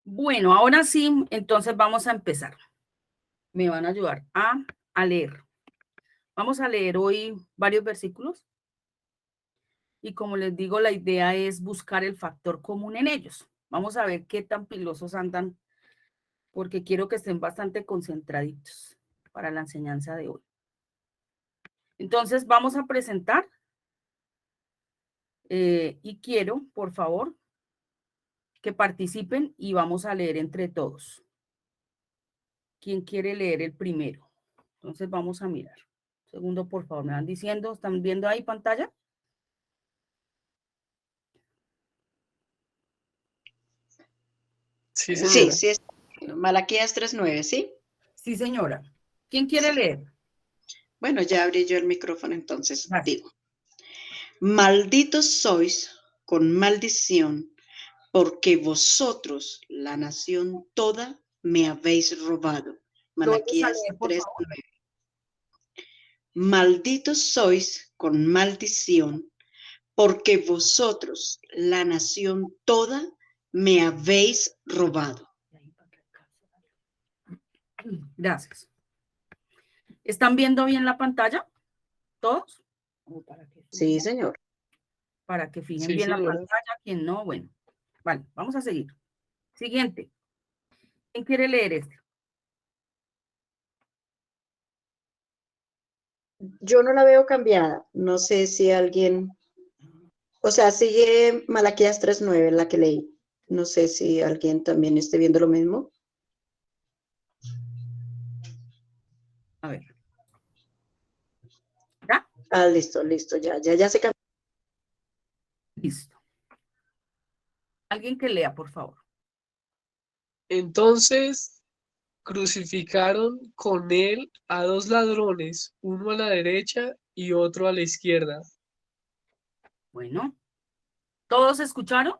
Bueno, ahora sí, entonces vamos a empezar. Me van a ayudar a leer. Vamos a leer hoy varios versículos y como les digo, la idea es buscar el factor común en ellos. Vamos a ver qué tan pilosos andan porque quiero que estén bastante concentraditos para la enseñanza de hoy. Entonces, vamos a presentar y quiero, por favor, que participen y vamos a leer entre todos. ¿Quién quiere leer el primero? Entonces, vamos a mirar. Segundo, por favor, me van diciendo, ¿están viendo ahí pantalla? Sí, Sí, señora. sí, es Malaquías 3:9, ¿sí? Sí, señora. ¿Quién quiere Sí. leer? Bueno, ya abrí yo el micrófono, entonces Gracias. digo, malditos sois con maldición, porque vosotros, la nación toda, me habéis robado. ¿Todos a Malaquías leer, por favor? 3:9. Malditos sois con maldición, porque vosotros, la nación toda, me habéis robado. Gracias. ¿Están viendo bien la pantalla? ¿Todos? Sí, señor. Para que fijen Sí, bien la señora. pantalla, quien no, bueno. Vale, vamos a seguir. Siguiente. ¿Quién quiere leer este? Yo no la veo cambiada. No sé si alguien, o sea, sigue Malaquías 3:9, la que leí. No sé si alguien también esté viendo lo mismo. A ver. ¿Ya? Ah, listo, listo, ya se cambió. Listo. Alguien que lea, por favor. Entonces crucificaron con él a dos ladrones, uno a la derecha y otro a la izquierda. Bueno. ¿Todos escucharon?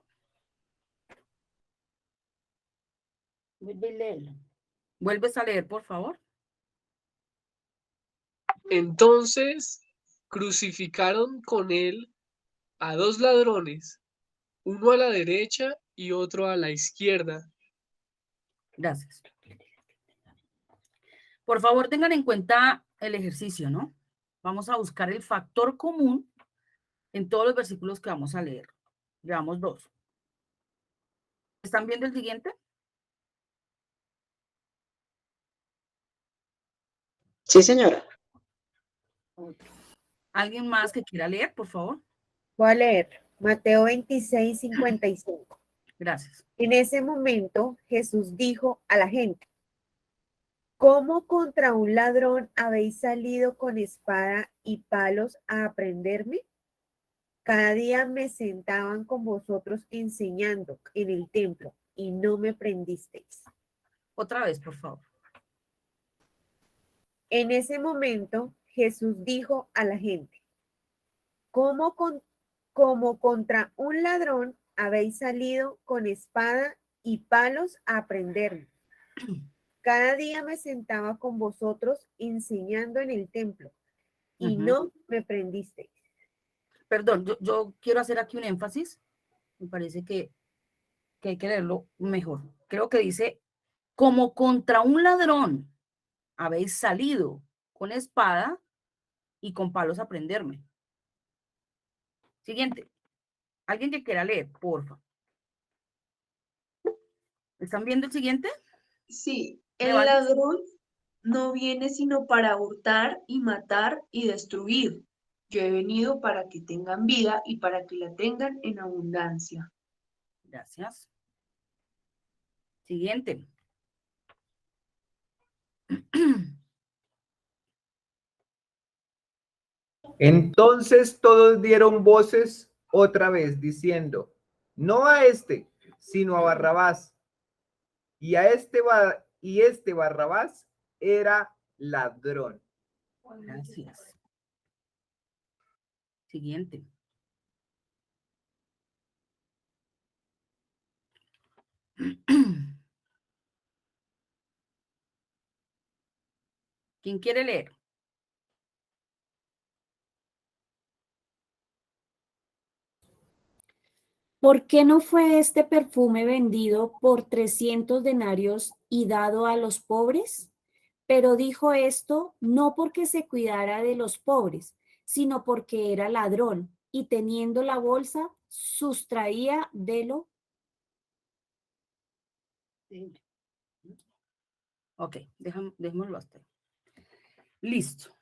Vuelve y léelo. ¿Vuelves a leer, por favor? Entonces crucificaron con él a dos ladrones, uno a la derecha y otro a la izquierda. Gracias. Por favor, tengan en cuenta el ejercicio, ¿no? Vamos a buscar el factor común en todos los versículos que vamos a leer. Llevamos 2. ¿Están viendo el siguiente? Sí, señora. ¿Alguien más que quiera leer, por favor? Voy a leer Mateo 26:55. Gracias. En ese momento Jesús dijo a la gente: ¿cómo contra un ladrón habéis salido con espada y palos a prenderme? Cada día me sentaban con vosotros enseñando en el templo y no me prendisteis. Otra vez, por favor. En ese momento Jesús dijo a la gente: ¿cómo contra un ladrón habéis salido con espada y palos a prenderme? Cada día me sentaba con vosotros enseñando en el templo y no me prendisteis. Perdón, yo quiero hacer aquí un énfasis. Me parece que hay que leerlo mejor. Creo que dice, como contra un ladrón habéis salido con espada y con palos a prenderme. Siguiente. Alguien que quiera leer, porfa. ¿Están viendo el siguiente? Sí, ¿Me el van? ladrón no viene sino para hurtar y matar y destruir. Yo he venido para que tengan vida y para que la tengan en abundancia. Gracias. Siguiente. Entonces todos dieron voces otra vez, diciendo, no a este, sino a Barrabás. Y este Barrabás era ladrón. Gracias. Siguiente. ¿Quién quiere leer? ¿Por qué no fue este perfume vendido por 300 denarios y dado a los pobres? Pero dijo esto no porque se cuidara de los pobres, sino porque era ladrón y teniendo la bolsa sustraía de lo. Ok, dejémoslo hasta ahí. Listo.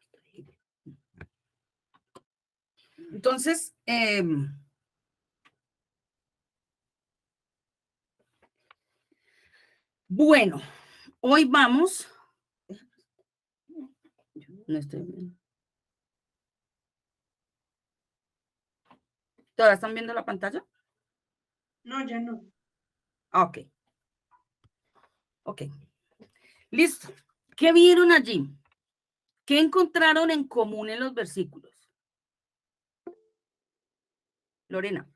Entonces, bueno, hoy vamos. No estoy viendo. ¿Todavía están viendo la pantalla? No, ya no. Ok. Ok. Listo. ¿Qué vieron allí? ¿Qué encontraron en común en los versículos? Lorena.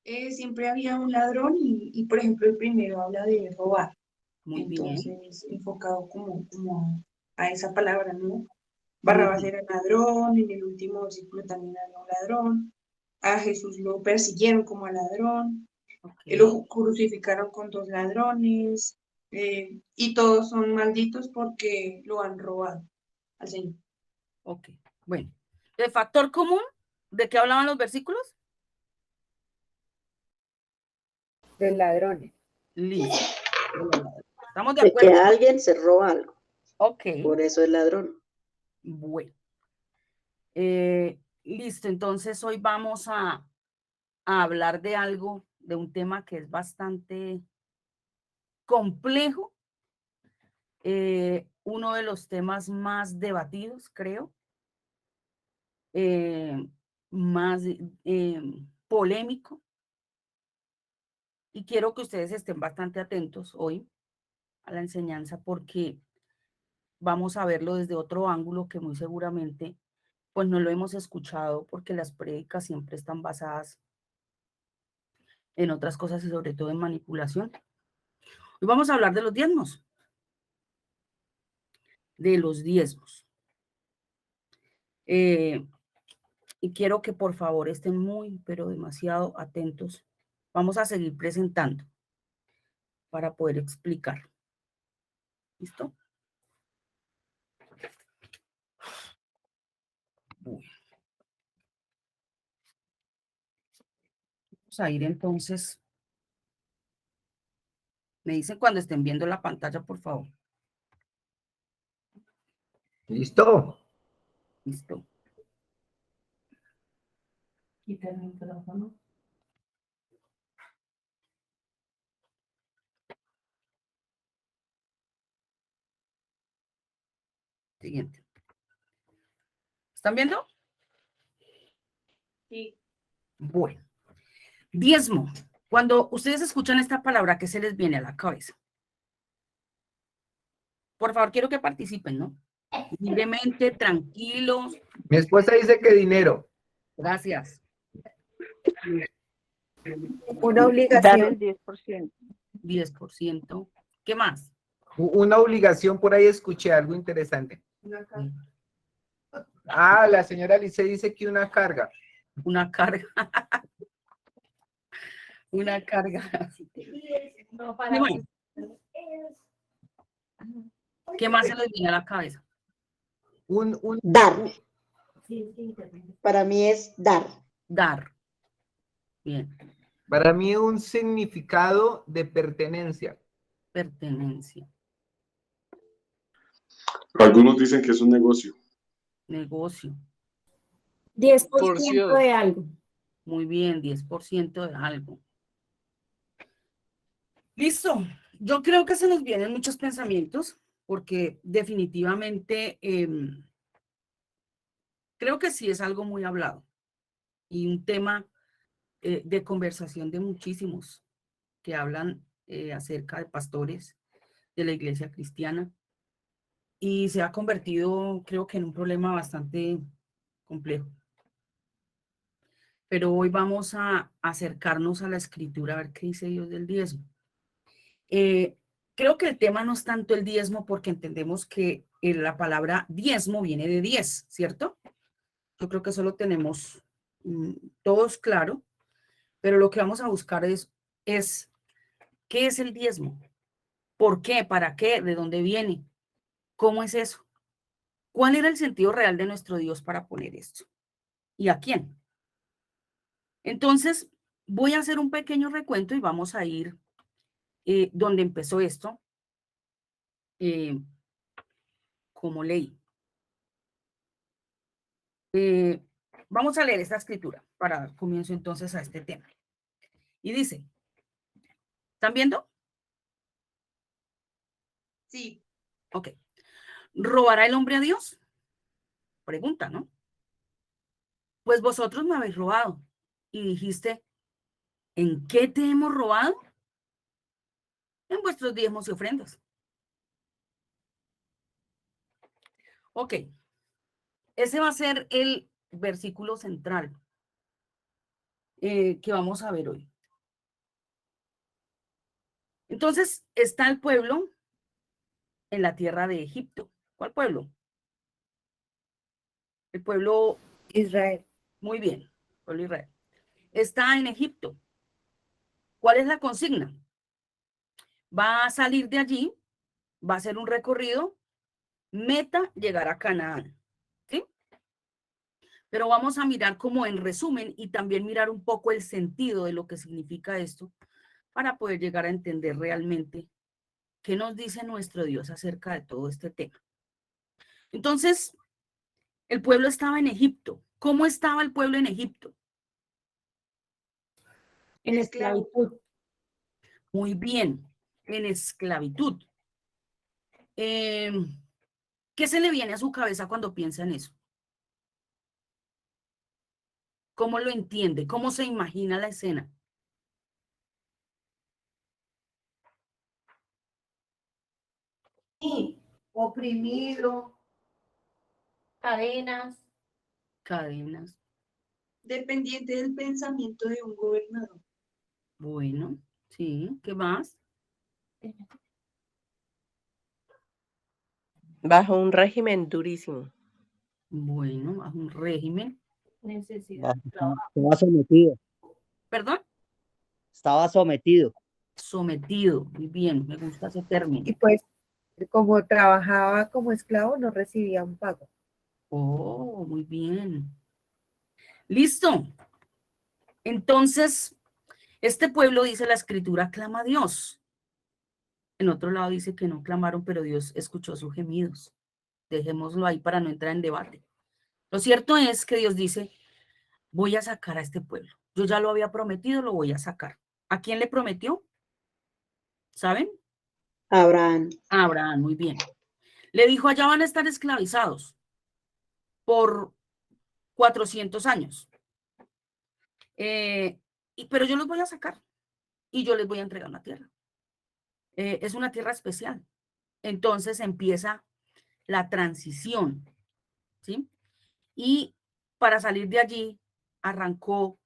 Siempre había un ladrón y, por ejemplo, el primero habla de robar. Muy bien. Entonces, enfocado como a esa palabra, ¿no? Muy Barrabás bien. era ladrón, en el último versículo también había un ladrón. A Jesús lo persiguieron como a ladrón, Ok. lo crucificaron con 2 ladrones, y todos son malditos porque lo han robado al Señor. Ok. Bueno. ¿El factor común de qué hablaban los versículos? Los ladrones. Listo. ¿Estamos de De que acuerdo? alguien se roba algo, Ok. por eso es ladrón. Bueno. Listo. Entonces hoy vamos a hablar de algo, de un tema que es bastante complejo. Uno de los temas más debatidos, creo. Más polémico. Y quiero que ustedes estén bastante atentos hoy a la enseñanza porque vamos a verlo desde otro ángulo que muy seguramente pues no lo hemos escuchado porque las prédicas siempre están basadas en otras cosas y sobre todo en manipulación. Hoy vamos a hablar de los diezmos. De los diezmos. Y quiero que por favor estén muy, pero demasiado atentos. Vamos a seguir presentando para poder explicar. ¿Listo? Bueno. Vamos a ir entonces. Me dicen cuando estén viendo la pantalla, por favor. ¿Listo? Listo. Quita el micrófono. Siguiente. ¿Están viendo? Sí. Bueno. Diezmo. Cuando ustedes escuchan esta palabra, ¿qué se les viene a la cabeza? Por favor, quiero que participen, ¿no? Libremente, tranquilos. Mi esposa dice que dinero. Gracias. Una Dar obligación. el 10%. 10%. ¿Qué más? Una obligación, por ahí escuché algo interesante. Ah, la señora Lice dice que una carga. Una carga. Una carga. ¿Qué más? ¿Qué más se les viene a la cabeza? Dar. Para mí es dar. Dar. Bien. Para mí un significado de pertenencia. Pertenencia. Algunos dicen que es un negocio. Negocio. 10% Porción. de algo. Muy bien, 10% de algo. Listo. Yo creo que se nos vienen muchos pensamientos porque definitivamente creo que sí es algo muy hablado y un tema de conversación de muchísimos que hablan acerca de pastores de la iglesia cristiana y se ha convertido, creo que en un problema bastante complejo. Pero hoy vamos a acercarnos a la escritura a ver qué dice Dios del diezmo. Creo que el tema no es tanto el diezmo porque entendemos que la palabra diezmo viene de 10, ¿cierto? Yo creo que eso lo tenemos todos claro, Pero lo que vamos a buscar es ¿qué es el diezmo? ¿Por qué? ¿Para qué? ¿De dónde viene? ¿Cómo es eso? ¿Cuál era el sentido real de nuestro Dios para poner esto? ¿Y a quién? Entonces, voy a hacer un pequeño recuento y vamos a ir donde empezó esto, como ley. Vamos a leer esta escritura para dar comienzo entonces a este tema. Y dice, ¿están viendo? Sí, Ok. ¿Robará el hombre a Dios? Pregunta, ¿no? Pues vosotros me habéis robado. Y dijiste, ¿en qué te hemos robado? En vuestros diezmos y ofrendas. Ok. Ese va a ser el versículo central que vamos a ver hoy. Entonces, está el pueblo en la tierra de Egipto. ¿Cuál pueblo? El pueblo, Israel. muy bien, pueblo de Israel. Está en Egipto. ¿Cuál es la consigna? Va a salir de allí, va a hacer un recorrido, meta, llegar a Canaán. ¿Sí? Pero vamos a mirar como en resumen y también mirar un poco el sentido de lo que significa esto para poder llegar a entender realmente qué nos dice nuestro Dios acerca de todo este tema. Entonces, el pueblo estaba en Egipto. ¿Cómo estaba el pueblo en Egipto? En esclavo. esclavitud. Muy bien, en esclavitud. ¿Qué se le viene a su cabeza cuando piensa en eso? ¿Cómo lo entiende? ¿Cómo se imagina la escena? Sí, oprimido. Cadenas. Cadenas. Dependiente del pensamiento de un gobernador. Bueno, sí, ¿qué más? Bajo un régimen durísimo. Bueno, a un régimen. Necesidad. Estaba sometido, ¿Perdón? estaba sometido. Sometido. Muy bien, me gusta ese término. Y pues, como trabajaba como esclavo, no recibía un pago. Oh, muy bien. Listo. Entonces, este pueblo, dice la escritura, clama a Dios. En otro lado dice que no clamaron, pero Dios escuchó sus gemidos. Dejémoslo ahí para no entrar en debate. Lo cierto es que Dios dice, voy a sacar a este pueblo. Yo ya lo había prometido, lo voy a sacar. ¿A quién le prometió? ¿Saben? Abraham. A Abraham, muy bien. Le dijo, allá van a estar esclavizados por 400 años. Pero yo los voy a sacar y yo les voy a entregar una tierra. Es una tierra especial. Entonces empieza la transición, ¿sí? Y para salir de allí arrancó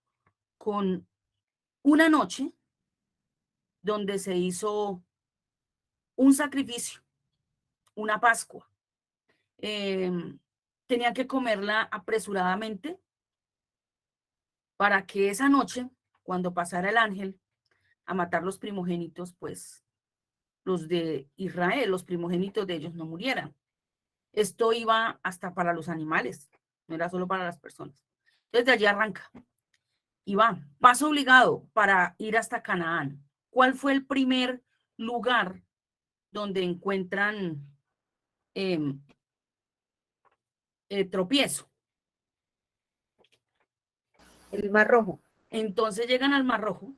con una noche donde se hizo un sacrificio, una Pascua. Tenían que comerla apresuradamente para que esa noche, cuando pasara el ángel a matar los primogénitos, pues los de Israel, los primogénitos de ellos no murieran. Esto iba hasta para los animales, no era solo para las personas. Entonces de allí arranca y va, paso obligado para ir hasta Canaán. ¿Cuál fue el primer lugar donde encuentran tropiezo? El Mar Rojo. Entonces llegan al Mar Rojo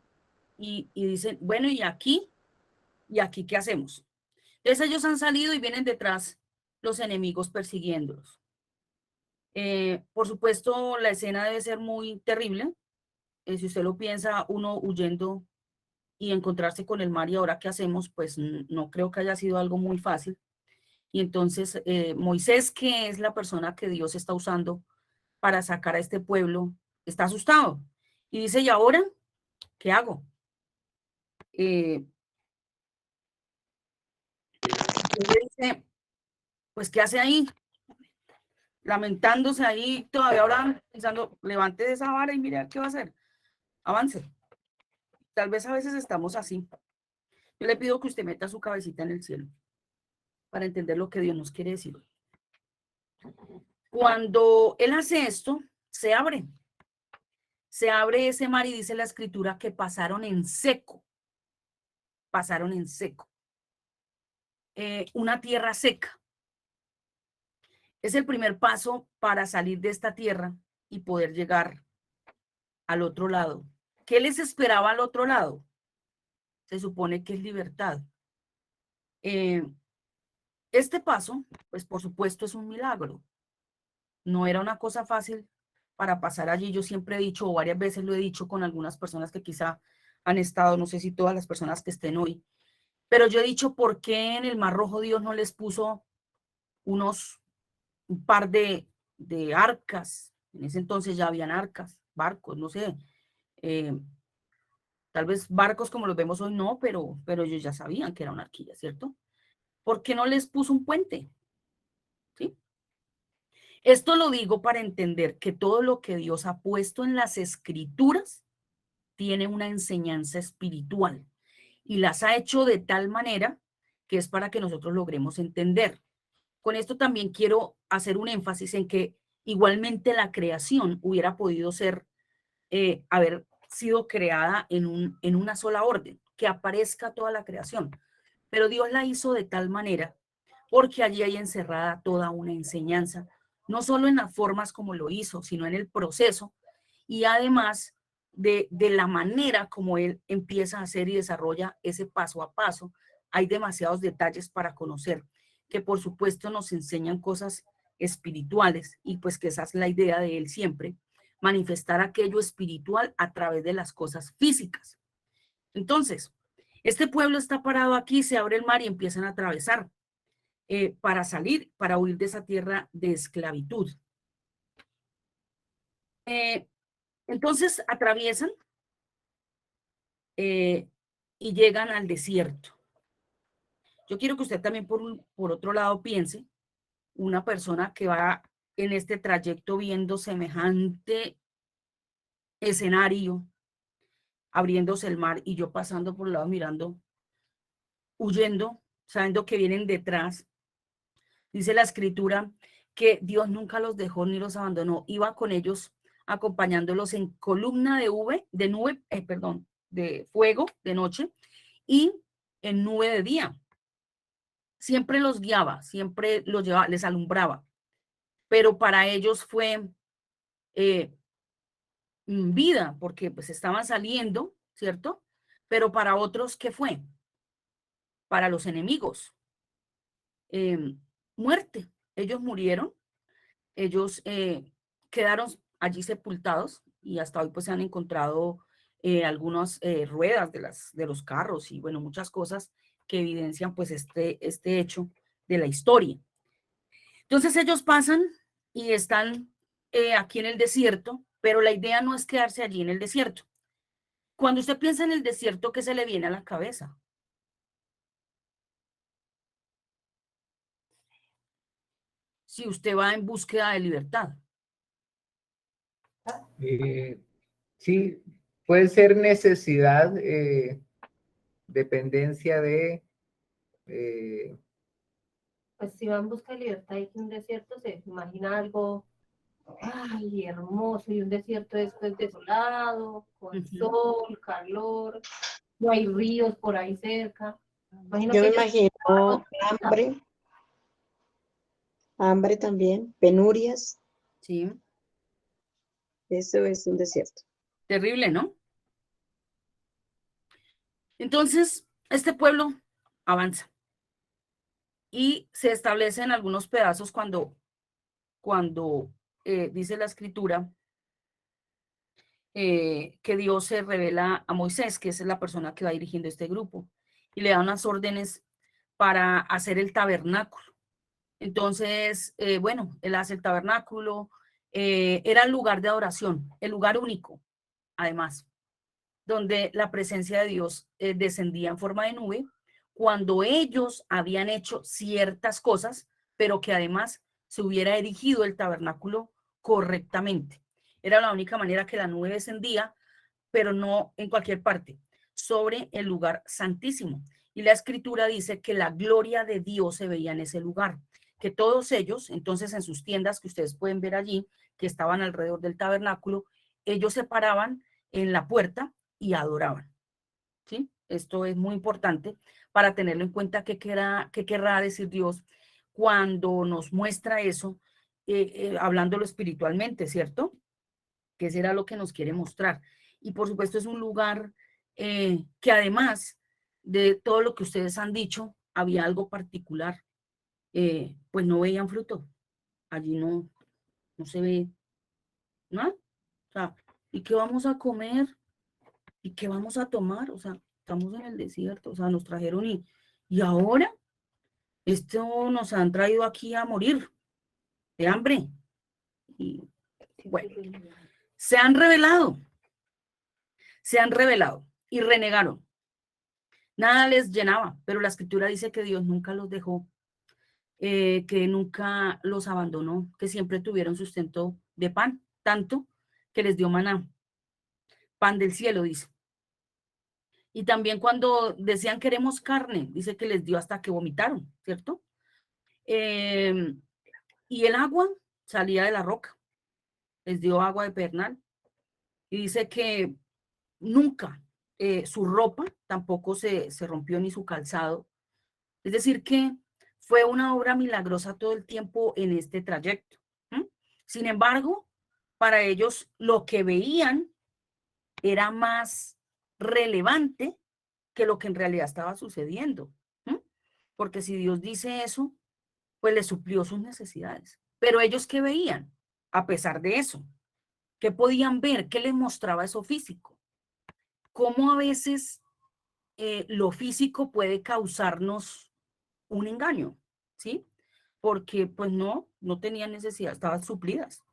y dicen, bueno, ¿y aquí qué hacemos? Entonces ellos han salido y vienen detrás los enemigos persiguiéndolos. Por supuesto, la escena debe ser muy terrible. Si usted lo piensa, uno huyendo y encontrarse con el mar y ahora qué hacemos, pues no creo que haya sido algo muy fácil. Y entonces Moisés, que es la persona que Dios está usando para sacar a este pueblo, está asustado y dice, ¿y ahora qué hago? Él le dice, pues, ¿qué hace ahí? Lamentándose ahí, todavía ahora pensando, levante de esa vara y mire qué va a hacer. Avance. tal vez a veces estamos así. Yo le pido que usted meta su cabecita en el cielo para entender lo que Dios nos quiere decir. Cuando Él hace esto, se abre ese mar y dice la escritura que pasaron en seco. Pasaron en seco. Una tierra seca. Es el primer paso para salir de esta tierra y poder llegar al otro lado. ¿Qué les esperaba al otro lado? Se supone que es libertad. Este paso, pues por supuesto es un milagro. No era una cosa fácil para pasar allí. Yo siempre he dicho, o varias veces lo he dicho con algunas personas que quizá han estado, no sé si todas las personas que estén hoy, pero yo he dicho, ¿por qué en el Mar Rojo Dios no les puso un par de arcas? En ese entonces ya habían arcas, barcos, no sé. Tal vez barcos como los vemos hoy no, pero ellos ya sabían que era una arquilla, ¿cierto? ¿Por qué no les puso un puente? ¿Sí? Esto lo digo para entender que todo lo que Dios ha puesto en las escrituras tiene una enseñanza espiritual y las ha hecho de tal manera que es para que nosotros logremos entender. Con esto también quiero hacer un énfasis en que igualmente la creación hubiera podido ser, haber sido creada en una sola orden, que aparezca toda la creación. Pero Dios la hizo de tal manera porque allí hay encerrada toda una enseñanza, no solo en las formas como lo hizo, sino en el proceso y además de la manera como Él empieza a hacer y desarrolla ese paso a paso. Hay demasiados detalles para conocer, que por supuesto nos enseñan cosas espirituales y pues que esa es la idea de Él siempre, manifestar aquello espiritual a través de las cosas físicas. Entonces, este pueblo está parado aquí, se abre el mar y empiezan a atravesar para salir, para huir de esa tierra de esclavitud. Entonces atraviesan y llegan al desierto. Yo quiero que usted también por otro lado piense, una persona que va en este trayecto viendo semejante escenario, abriéndose el mar y yo pasando por el lado mirando, huyendo, sabiendo que vienen detrás. Dice la escritura que Dios nunca los dejó ni los abandonó, iba con ellos acompañándolos en columna de fuego de noche y en nube de día. Siempre los guiaba, siempre los llevaba, les alumbraba, pero para ellos fue vida, porque pues estaban saliendo, ¿cierto? Pero para otros, ¿qué fue? Para los enemigos, muerte. Ellos murieron, ellos quedaron allí sepultados y hasta hoy pues se han encontrado algunas ruedas de los carros y bueno, muchas cosas que evidencian pues este hecho de la historia. Entonces ellos pasan y están aquí en el desierto, pero la idea no es quedarse allí en el desierto. Cuando usted piensa en el desierto, ¿qué se le viene a la cabeza? Si usted va en búsqueda de libertad. Sí, puede ser necesidad, dependencia de... Pues si va en busca de libertad y en un desierto, se imagina algo, ay, hermoso, y un desierto después desolado, con sol, calor, no hay ríos por ahí cerca. Yo me imagino hambre también, penurias. Sí. Eso es un desierto. Terrible, ¿no? Entonces, este pueblo avanza y se establece en algunos pedazos cuando dice la escritura que Dios se revela a Moisés, que es la persona que va dirigiendo este grupo, y le da unas órdenes para hacer el tabernáculo. Entonces, bueno, él hace el tabernáculo, era el lugar de adoración, el lugar único, además, donde la presencia de Dios descendía en forma de nube cuando ellos habían hecho ciertas cosas, pero que además se hubiera erigido el tabernáculo correctamente. Era la única manera que la nube descendía, pero no en cualquier parte. sobre el lugar santísimo. Y la escritura dice que la gloria de Dios se veía en ese lugar, que todos ellos, entonces en sus tiendas que ustedes pueden ver allí, que estaban alrededor del tabernáculo, ellos se paraban en la puerta y adoraban. ¿Sí? Esto es muy importante para tenerlo en cuenta qué querrá decir Dios cuando nos muestra eso, hablándolo espiritualmente, ¿cierto? Que será lo que nos quiere mostrar. Y por supuesto es un lugar que además de todo lo que ustedes han dicho, había algo particular. Pues no veían fruto. Allí no se ve nada. O sea, ¿y qué vamos a comer? ¿Y qué vamos a tomar? O sea, estamos en el desierto. O sea, nos trajeron y ahora esto nos han traído aquí a morir de hambre. Y bueno, se han revelado y renegaron. Nada les llenaba, pero la escritura dice que Dios nunca los dejó, que nunca los abandonó, que siempre tuvieron sustento de pan, tanto que les dio maná, pan del cielo, dice. Y también cuando decían queremos carne, dice que les dio hasta que vomitaron, ¿cierto? Y el agua salía de la roca, les dio agua de pedernal. Y dice que nunca su ropa tampoco se rompió ni su calzado. Es decir, que fue una obra milagrosa todo el tiempo en este trayecto. Sin embargo, para ellos lo que veían era más relevante que lo que en realidad estaba sucediendo. Porque si Dios dice eso, pues le suplió sus necesidades. Pero ellos, ¿qué veían? A pesar de eso, ¿qué podían ver? ¿Qué les mostraba eso físico? Cómo a veces lo físico puede causarnos un engaño, ¿sí? Porque pues no tenían necesidad, estaban suplidas.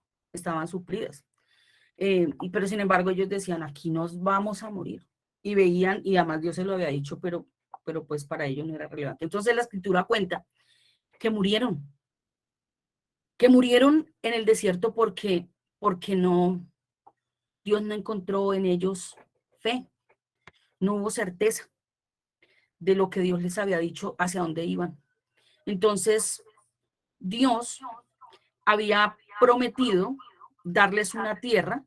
Pero sin embargo ellos decían, aquí nos vamos a morir. Y veían, y además Dios se lo había dicho, pero pues para ellos no era relevante. Entonces la escritura cuenta que murieron en el desierto porque Dios no encontró en ellos fe, no hubo certeza de lo que Dios les había dicho hacia dónde iban. Entonces, Dios había prometido darles una tierra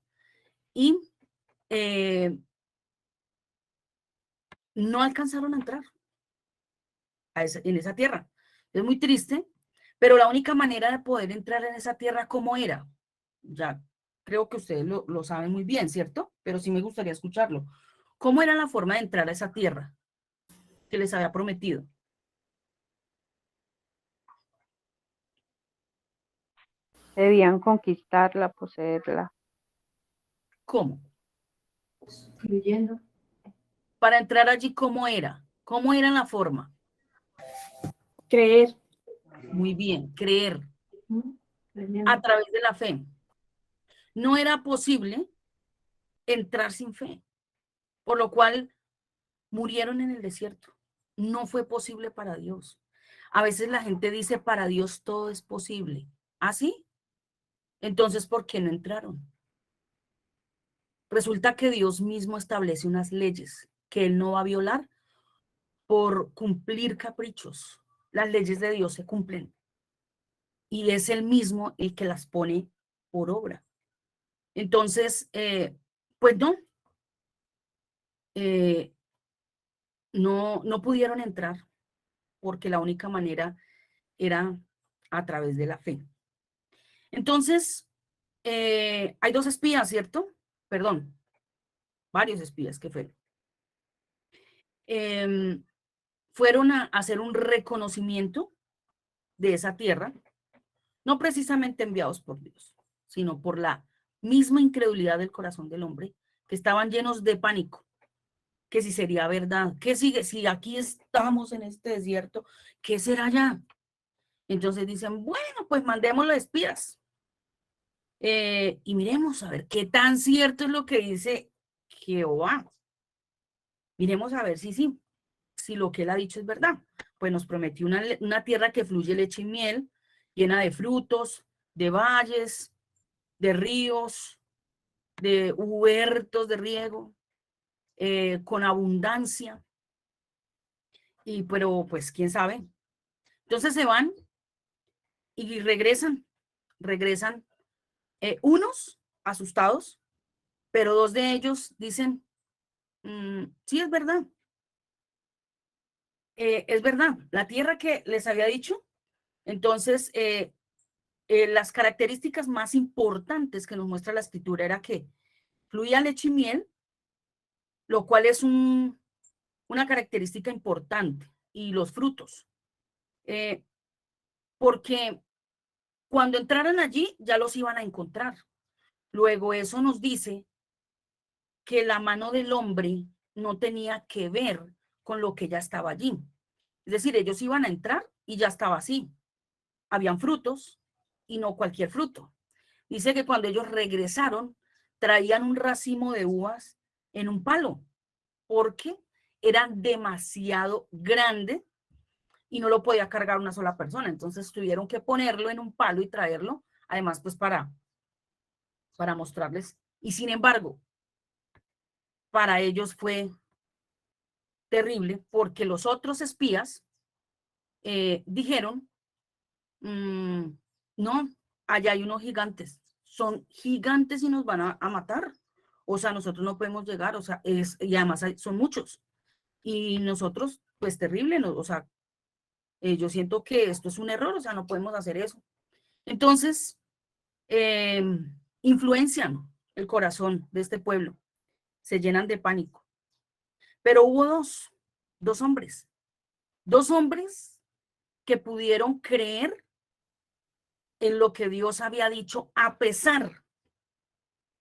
y no alcanzaron a entrar en esa tierra. Es muy triste, pero la única manera de poder entrar en esa tierra, ¿cómo era? Ya creo que ustedes lo saben muy bien, ¿cierto? Pero sí me gustaría escucharlo. ¿Cómo era la forma de entrar a esa tierra que les había prometido? Debían conquistarla, poseerla. ¿Cómo? Fluyendo. Para entrar allí, ¿cómo era? ¿Cómo era la forma? Creer. Muy bien, creer. Creyendo. A través de la fe. No era posible entrar sin fe, por lo cual murieron en el desierto. No fue posible para Dios. A veces la gente dice, para Dios todo es posible. ¿Ah, sí? Entonces, ¿por qué no entraron? Resulta que Dios mismo establece unas leyes que Él no va a violar por cumplir caprichos. Las leyes de Dios se cumplen. Y es Él mismo el que las pone por obra. Entonces, pues no pudieron entrar porque la única manera era a través de la fe. Entonces, hay dos espías, ¿cierto? Perdón, varios espías que fueron. Fueron a hacer un reconocimiento de esa tierra, no precisamente enviados por Dios, sino por la misma incredulidad del corazón del hombre, que estaban llenos de pánico, que si sería verdad, que si aquí estamos en este desierto, ¿qué será allá? Entonces dicen, bueno, pues mandémosle espías. Y miremos a ver qué tan cierto es lo que dice Jehová. Miremos a ver si lo que él ha dicho es verdad. Pues nos prometió una tierra que fluye leche y miel, llena de frutos, de valles, de ríos, de huertos de riego. con abundancia, pero pues quién sabe. Entonces se van y regresan unos asustados, pero dos de ellos dicen, sí, es verdad. Es verdad, la tierra que les había dicho. Entonces, las características más importantes que nos muestra la escritura era que fluía leche y miel, lo cual es una característica importante, y los frutos. Porque cuando entraran allí ya los iban a encontrar. Luego eso nos dice que la mano del hombre no tenía que ver con lo que ya estaba allí. Es decir, ellos iban a entrar y ya estaba así. Habían frutos y no cualquier fruto. Dice que cuando ellos regresaron, traían un racimo de uvas en un palo, porque eran demasiado grandes y no lo podía cargar una sola persona. Entonces tuvieron que ponerlo en un palo y traerlo, además pues para mostrarles. Y sin embargo, para ellos fue terrible, porque los otros espías dijeron, no, allá hay unos gigantes, son gigantes y nos van a matar. O sea, nosotros no podemos llegar, o sea, y además son muchos. Y nosotros, pues terrible, ¿no? O sea, yo siento que esto es un error, o sea, no podemos hacer eso. Entonces, influencian el corazón de este pueblo, se llenan de pánico. Pero hubo dos hombres que pudieron creer en lo que Dios había dicho a pesar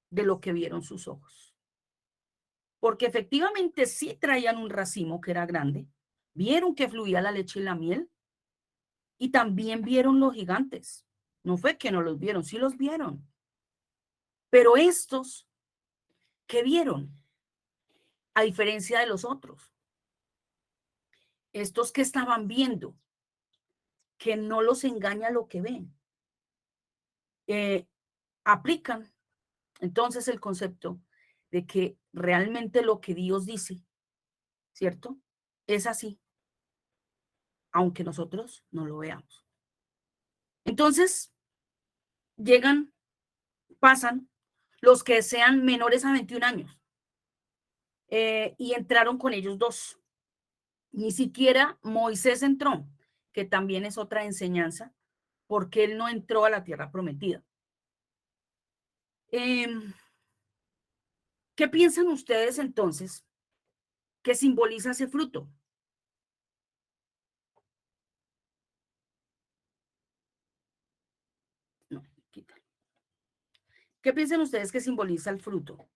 de lo que vieron sus ojos. Porque efectivamente sí traían un racimo que era grande, vieron que fluía la leche y la miel, y también vieron los gigantes. No fue que no los vieron, sí los vieron. Pero estos, ¿qué vieron? A diferencia de los otros, estos que estaban viendo, que no los engaña lo que ven, aplican entonces el concepto de que realmente lo que Dios dice, ¿cierto? Es así, aunque nosotros no lo veamos. Entonces, pasan los que sean menores a 21 años, y entraron con ellos dos. Ni siquiera Moisés entró, que también es otra enseñanza, porque él no entró a la tierra prometida. ¿Qué piensan ustedes entonces que simboliza ese fruto? No, quítalo. ¿Qué piensan ustedes que simboliza el fruto?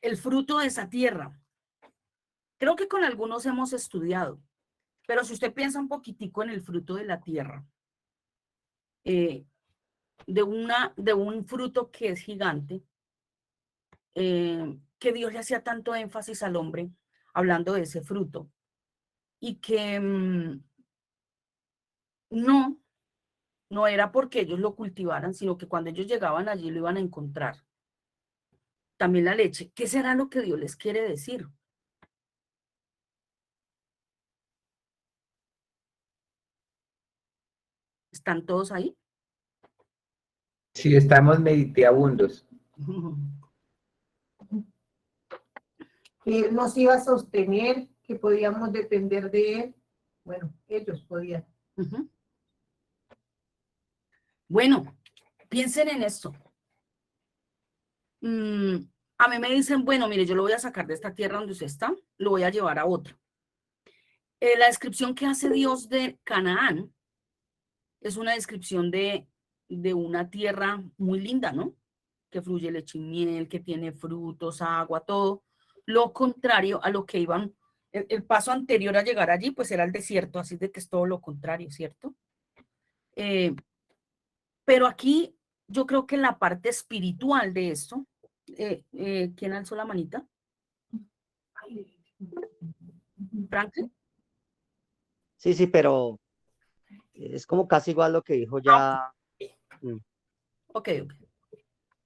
El fruto de esa tierra. Creo que con algunos hemos estudiado, pero si usted piensa un poquitico en el fruto de la tierra, de un fruto que es gigante, que Dios le hacía tanto énfasis al hombre hablando de ese fruto, y que no era porque ellos lo cultivaran, sino que cuando ellos llegaban allí lo iban a encontrar. También la leche. ¿Qué será lo que Dios les quiere decir? ¿Están todos ahí? Sí, estamos meditiabundos. Que Él nos iba a sostener, que podíamos depender de Él. Bueno, ellos podían. Bueno, piensen en esto. A mí me dicen, bueno, mire, yo lo voy a sacar de esta tierra donde usted está, lo voy a llevar a otra. La descripción que hace Dios de Canaán es una descripción de una tierra muy linda, ¿no? Que fluye leche y miel, que tiene frutos, agua, todo. Lo contrario a lo que iban, el paso anterior a llegar allí, pues era el desierto, así de que es todo lo contrario, ¿cierto? Pero aquí yo creo que la parte espiritual de esto, ¿quién alzó la manita? ¿Franklin? Sí, pero es como casi igual lo que dijo ya. Ok.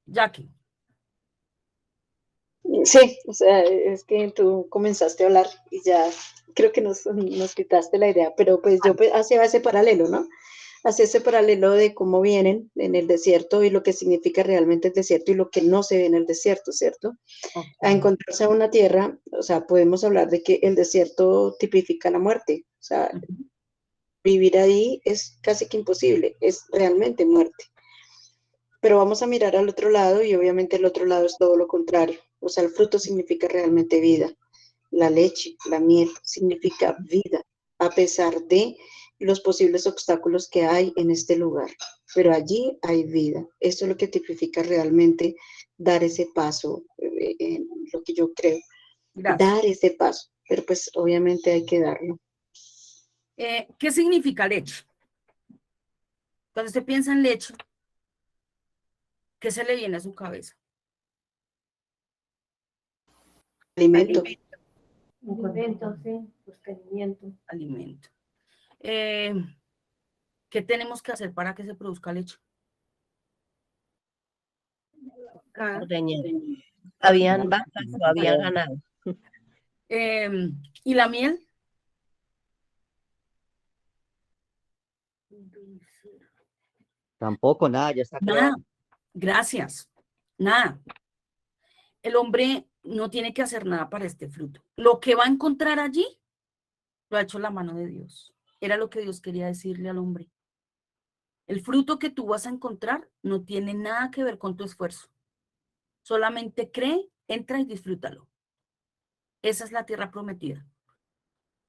Jackie. Sí, o sea, es que tú comenzaste a hablar y ya creo que nos quitaste la idea, pero pues yo hacía ese paralelo, ¿no? Hacía ese paralelo de cómo vienen en el desierto y lo que significa realmente el desierto y lo que no se ve en el desierto, ¿cierto? A encontrarse a una tierra, o sea, podemos hablar de que el desierto tipifica la muerte, o sea, vivir ahí es casi que imposible, es realmente muerte. Pero vamos a mirar al otro lado y obviamente el otro lado es todo lo contrario. O sea, el fruto significa realmente vida. La leche, la miel, significa vida, a pesar de los posibles obstáculos que hay en este lugar. Pero allí hay vida. Esto es lo que tipifica realmente dar ese paso, en lo que yo creo. Gracias. Dar ese paso. Pero pues obviamente hay que darlo. ¿Qué significa leche? Cuando usted piensa en leche, ¿qué se le viene a su cabeza? Alimento. Alimento, sí, sostenimiento. Alimento. ¿Qué tenemos que hacer para que se produzca leche? Ordeñar. ¿Habían vacas o había ganado? ¿Y la miel? Tampoco, nada, ya está creado. Nada. Gracias. Nada. El hombre no tiene que hacer nada para este fruto. Lo que va a encontrar allí, lo ha hecho la mano de Dios. Era lo que Dios quería decirle al hombre. El fruto que tú vas a encontrar no tiene nada que ver con tu esfuerzo. Solamente cree, entra y disfrútalo. Esa es la tierra prometida.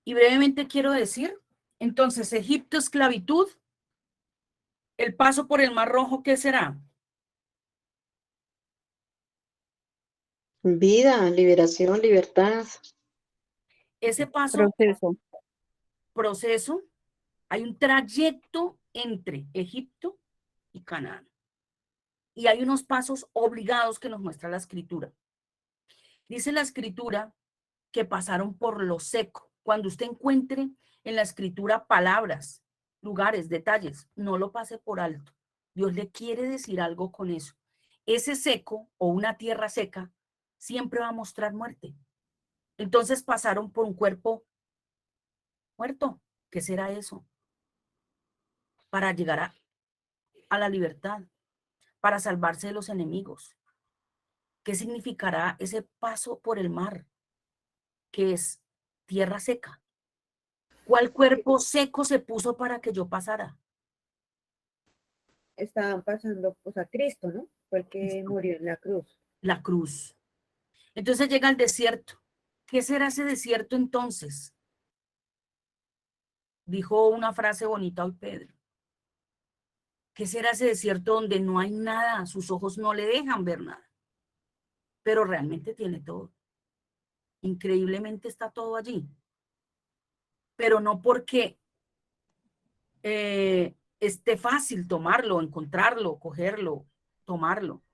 Y brevemente quiero decir, entonces, Egipto, esclavitud, el paso por el Mar Rojo, ¿qué será? Vida, liberación, libertad. Ese paso, Proceso. hay un trayecto entre Egipto y Canaán. Y hay unos pasos obligados que nos muestra la escritura. Dice la escritura que pasaron por lo seco. Cuando usted encuentre en la escritura palabras, lugares, detalles, no lo pase por alto. Dios le quiere decir algo con eso. Ese seco o una tierra seca siempre va a mostrar muerte. Entonces pasaron por un cuerpo muerto. ¿Qué será eso? Para llegar a la libertad, para salvarse de los enemigos. ¿Qué significará ese paso por el mar? Que es tierra seca. ¿Cuál cuerpo seco se puso para que yo pasara? Estaban pasando pues a Cristo, ¿no? Fue el que murió en la cruz. La cruz. Entonces llega al desierto. ¿Qué será ese desierto entonces? Dijo una frase bonita hoy Pedro. ¿Qué será ese desierto donde no hay nada? Sus ojos no le dejan ver nada. Pero realmente tiene todo. Increíblemente está todo allí. Pero no porque esté fácil tomarlo, encontrarlo, cogerlo, tomarlo.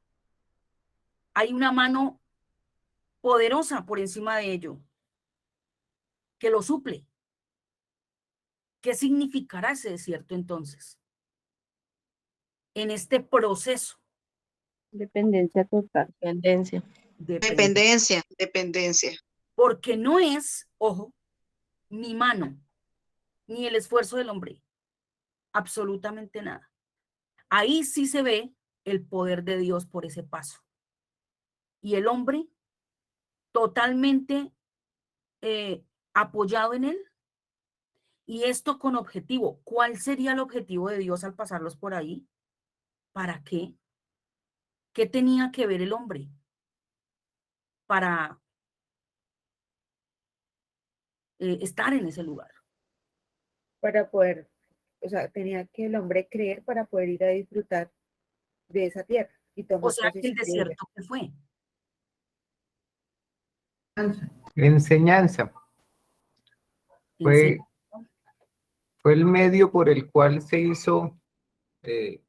Hay una mano poderosa por encima de ello que lo suple. ¿Qué significará ese desierto entonces? En este proceso. Dependencia total. Dependencia. Dependencia. Porque no es, ojo, ni mano, ni el esfuerzo del hombre. Absolutamente nada. Ahí sí se ve el poder de Dios por ese paso. Y el hombre totalmente apoyado en él. Y esto con objetivo. ¿Cuál sería el objetivo de Dios al pasarlos por ahí? ¿Para qué? ¿Qué tenía que ver el hombre? Para estar en ese lugar. Para poder, o sea, tenía que el hombre creer para poder ir a disfrutar de esa tierra y tomar O sea, que el posesión de ella. desierto, ¿qué fue? Enseñanza. Fue el medio por el cual se hizo.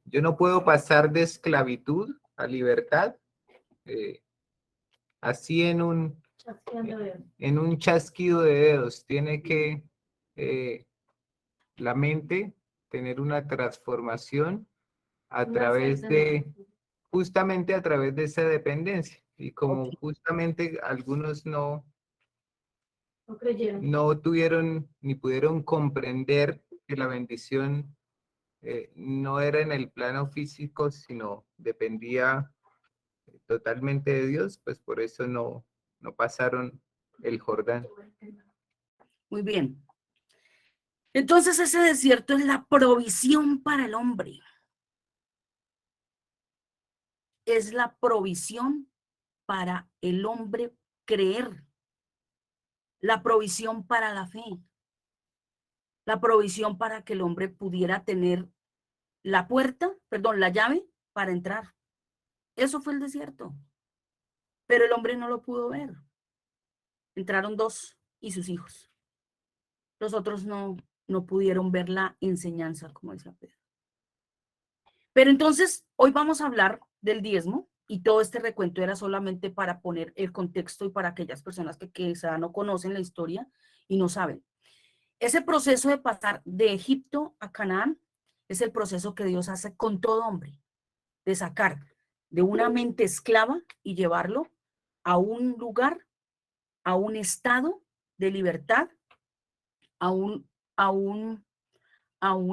Yo no puedo pasar de esclavitud a libertad así en un chasquido de dedos. Tiene que la mente tener una transformación a través de justamente a través de esa dependencia. Y como Ok. justamente algunos No creyeron. no tuvieron ni pudieron comprender que la bendición no era en el plano físico, sino dependía totalmente de Dios, pues por eso no pasaron el Jordán. Muy bien. Entonces ese desierto es la provisión para el hombre. Es la provisión para el hombre creer. La provisión para la fe. La provisión para que el hombre pudiera tener la puerta, perdón, la llave para entrar. Eso fue el desierto. Pero el hombre no lo pudo ver. Entraron 2 y sus hijos. Los otros no pudieron ver la enseñanza, como decía Pedro. Pero entonces, hoy vamos a hablar del diezmo, y todo este recuento era solamente para poner el contexto y para aquellas personas que quizá no conocen la historia y no saben. Ese proceso de pasar de Egipto a Canaán es el proceso que Dios hace con todo hombre, de sacar de una mente esclava y llevarlo a un lugar, a un estado de libertad, a un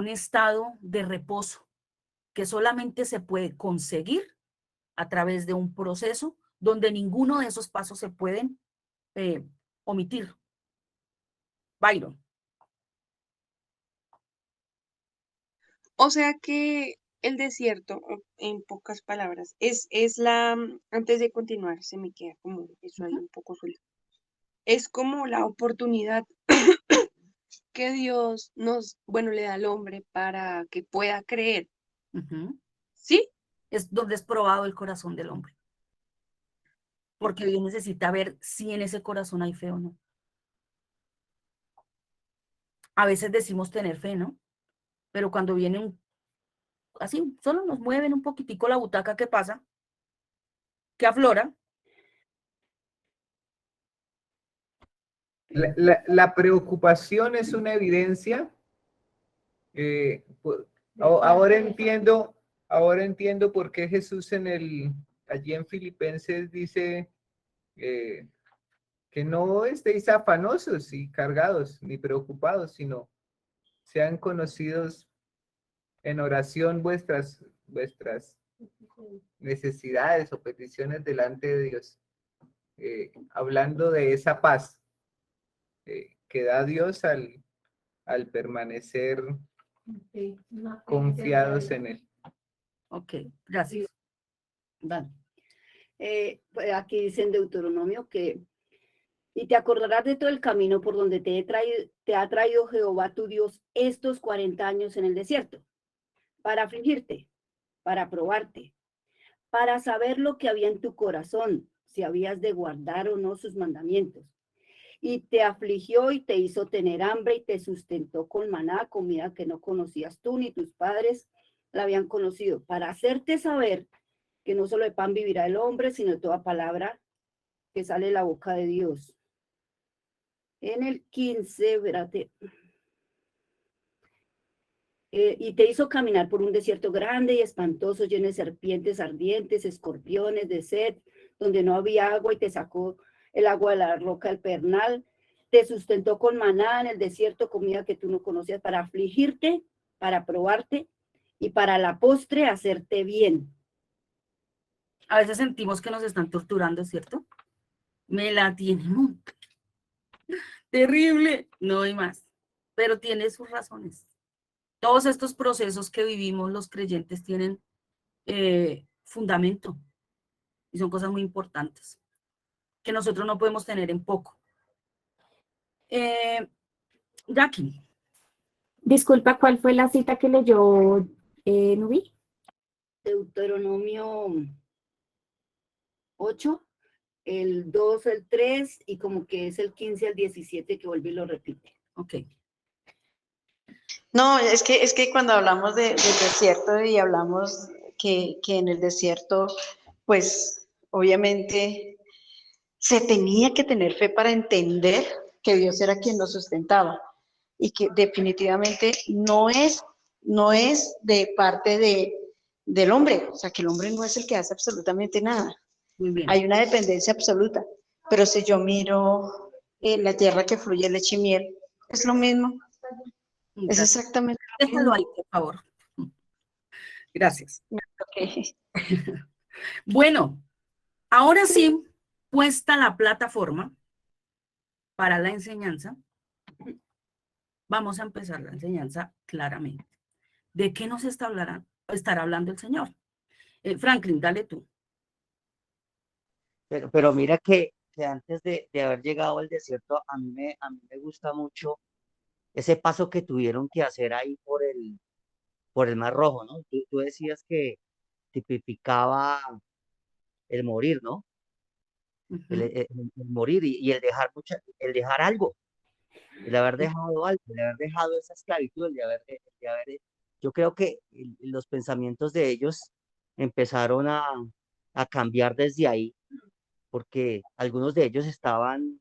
estado de reposo que solamente se puede conseguir a través de un proceso donde ninguno de esos pasos se pueden omitir. Byron. O sea que el desierto, en pocas palabras, es antes de continuar, se me queda como eso ahí un poco suelto. Es como la oportunidad que Dios le da al hombre para que pueda creer. ¿Sí? Es donde es probado el corazón del hombre. Porque Dios necesita ver si en ese corazón hay fe o no. A veces decimos tener fe, ¿no? Pero cuando viene así, solo nos mueven un poquitico la butaca, ¿qué pasa? Que aflora. La preocupación es una evidencia. Ahora entiendo por qué Jesús allí en Filipenses dice que no estéis afanosos y cargados ni preocupados, sino sean conocidos en oración vuestras necesidades o peticiones delante de Dios, hablando de esa paz que da Dios al permanecer confiados en Él. Ok, gracias. Dale. Pues aquí dice en Deuteronomio que y te acordarás de todo el camino por donde te ha traído Jehová tu Dios estos 40 años en el desierto, para afligirte, para probarte, para saber lo que había en tu corazón, si habías de guardar o no sus mandamientos. Y te afligió y te hizo tener hambre y te sustentó con maná, comida que no conocías tú ni tus padres la habían conocido, para hacerte saber que no solo de pan vivirá el hombre, sino de toda palabra que sale de la boca de Dios. En el 15, espérate. Y te hizo caminar por un desierto grande y espantoso, lleno de serpientes ardientes, escorpiones de sed, donde no había agua, y te sacó el agua de la roca del Pernal. Te sustentó con maná en el desierto, comida que tú no conocías, para afligirte, para probarte y para la postre hacerte bien. A veces sentimos que nos están torturando, ¿cierto? Me la tienen terrible, no hay más, pero tiene sus razones. Todos estos procesos que vivimos los creyentes tienen fundamento y son cosas muy importantes que nosotros no podemos tener en poco. Jackie. Disculpa, ¿cuál fue la cita que leyó Nubí? Deuteronomio 8, el 2, el 3 y como que es el 15 al 17 que vuelve y lo repite. Ok. No, es que cuando hablamos del desierto y hablamos que en el desierto, pues obviamente se tenía que tener fe para entender que Dios era quien nos sustentaba y que definitivamente no es de parte del hombre, o sea, que el hombre no es el que hace absolutamente nada. Muy bien. Hay una dependencia absoluta, pero si yo miro la tierra que fluye leche y miel, es lo mismo, es Gracias. exactamente lo mismo. Déjalo ahí, por favor. Gracias. Ok. Bueno, ahora sí, puesta la plataforma para la enseñanza, vamos a empezar la enseñanza claramente. ¿De qué nos estará hablando el Señor? Franklin, dale tú. Pero mira que antes de haber llegado al desierto, a mí me gusta mucho ese paso que tuvieron que hacer ahí por el Mar Rojo, ¿no? Tú decías que tipificaba el morir, ¿no? El morir y el dejar algo, el haber dejado algo, el haber dejado esa esclavitud, yo creo que los pensamientos de ellos empezaron a cambiar desde ahí, porque algunos de ellos estaban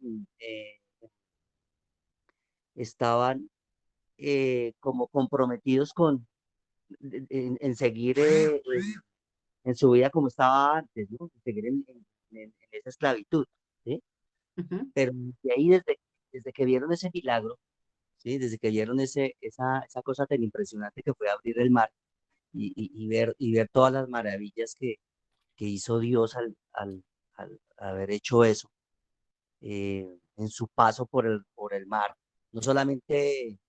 como comprometidos en seguir en su vida como estaba antes, ¿no? Seguir en esa esclavitud, ¿sí? Pero de ahí, desde que vieron ese milagro, ¿sí? Desde que vieron esa cosa tan impresionante que fue abrir el mar y ver todas las maravillas que hizo Dios al haber hecho eso en su paso por el mar. No solamente,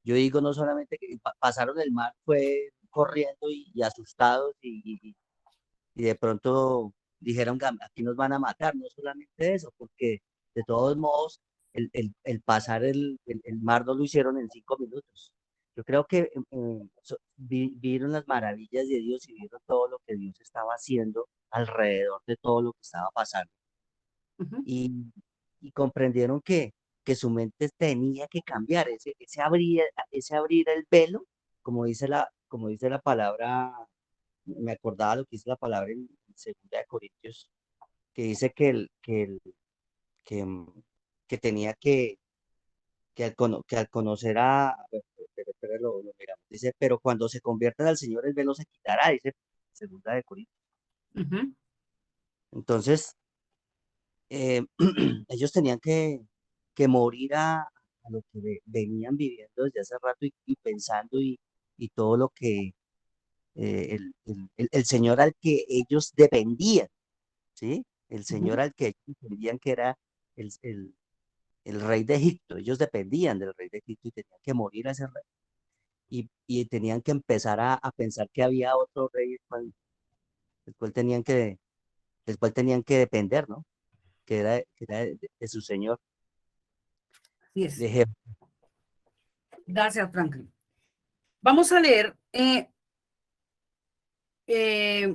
yo digo, no solamente que pasaron el mar, fue corriendo y asustados y de pronto dijeron que aquí nos van a matar, no solamente eso, porque de todos modos el pasar el mar no lo hicieron en 5 minutos. Yo creo que vieron las maravillas de Dios y vieron todo lo que Dios estaba haciendo alrededor de todo lo que estaba pasando. Y, y comprendieron que su mente tenía que cambiar, ese abrir el velo, como dice la palabra, me acordaba lo que dice la palabra en 2 Corintios, que dice que, que tenía que al conocer espera, lo miramos, dice, pero cuando se conviertan al Señor el velo se quitará, dice 2 Corintios. Entonces, ellos tenían que morir a lo que venían viviendo desde hace rato y pensando y todo lo que el Señor al que ellos dependían, ¿sí? El Señor al que ellos dependían, que era el rey de Egipto. Ellos dependían del rey de Egipto y tenían que morir a ese rey. Y tenían que empezar a pensar que había otro rey del cual tenían que depender, ¿no? Que era de su Señor. Así es. De Jehová. Gracias, Franklin. Vamos a leer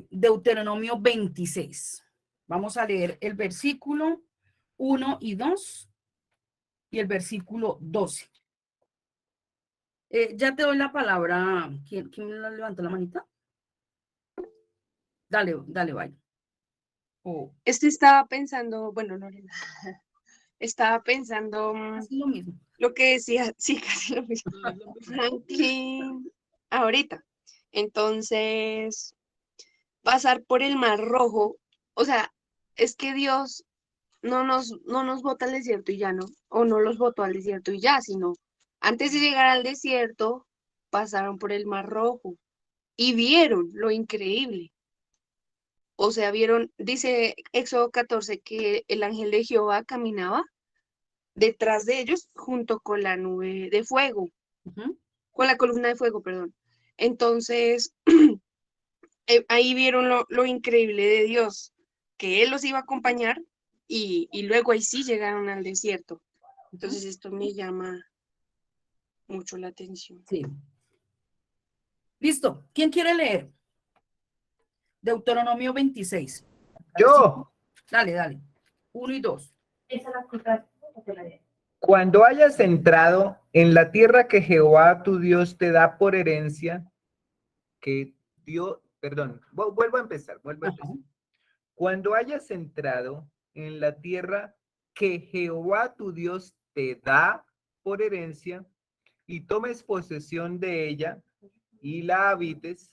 Deuteronomio 26. Vamos a leer el versículo 1 y 2 y el versículo 12. Ya te doy la palabra. ¿Quién levantó la manita? Dale, vaya. Estaba pensando, bueno, Lorena, estaba pensando Así lo mismo. lo que decía, sí, casi lo mismo, Franklin ahorita. Entonces, pasar por el Mar Rojo, o sea, es que Dios no nos bota al desierto y ya no, o no los botó al desierto y ya, sino antes de llegar al desierto, pasaron por el Mar Rojo y vieron lo increíble. O sea, vieron, dice Éxodo 14, que el ángel de Jehová caminaba detrás de ellos junto con la nube de fuego, con la columna de fuego, perdón. Entonces, ahí vieron lo increíble de Dios, que Él los iba a acompañar y luego ahí sí llegaron al desierto. Entonces, esto me llama mucho la atención. Sí. Listo. ¿Quién quiere leer? Deuteronomio 26. Yo. Dale. 1 y 2. Esa es la cosa. Cuando hayas entrado en la tierra que Jehová tu Dios te da por herencia, vuelvo a empezar. Cuando hayas entrado en la tierra que Jehová tu Dios te da por herencia y tomes posesión de ella y la habites,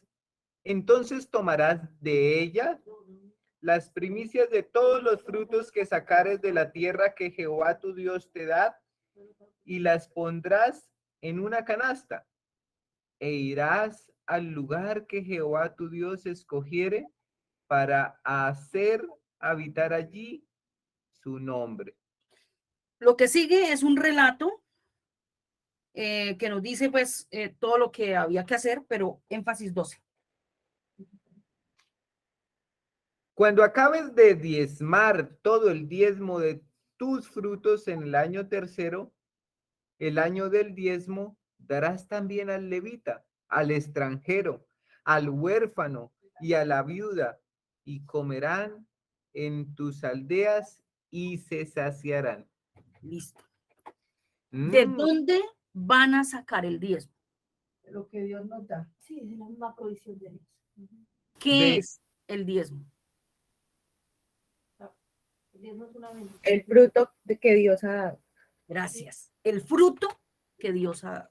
Entonces tomarás de ella las primicias de todos los frutos que sacares de la tierra que Jehová tu Dios te da, y las pondrás en una canasta, e irás al lugar que Jehová tu Dios escogiere para hacer habitar allí su nombre. Lo que sigue es un relato que nos dice pues todo lo que había que hacer, pero énfasis 12. Cuando acabes de diezmar todo el diezmo de tus frutos en el año tercero, el año del diezmo, darás también al levita, al extranjero, al huérfano y a la viuda, y comerán en tus aldeas y se saciarán. Listo. ¿De Mm, dónde van a sacar el diezmo? Lo que Dios nos da. Sí, es la misma provisión de Dios. ¿Qué De- es el diezmo? El diezmo es una bendición. El fruto de que Dios ha dado. Gracias. El fruto que Dios ha dado.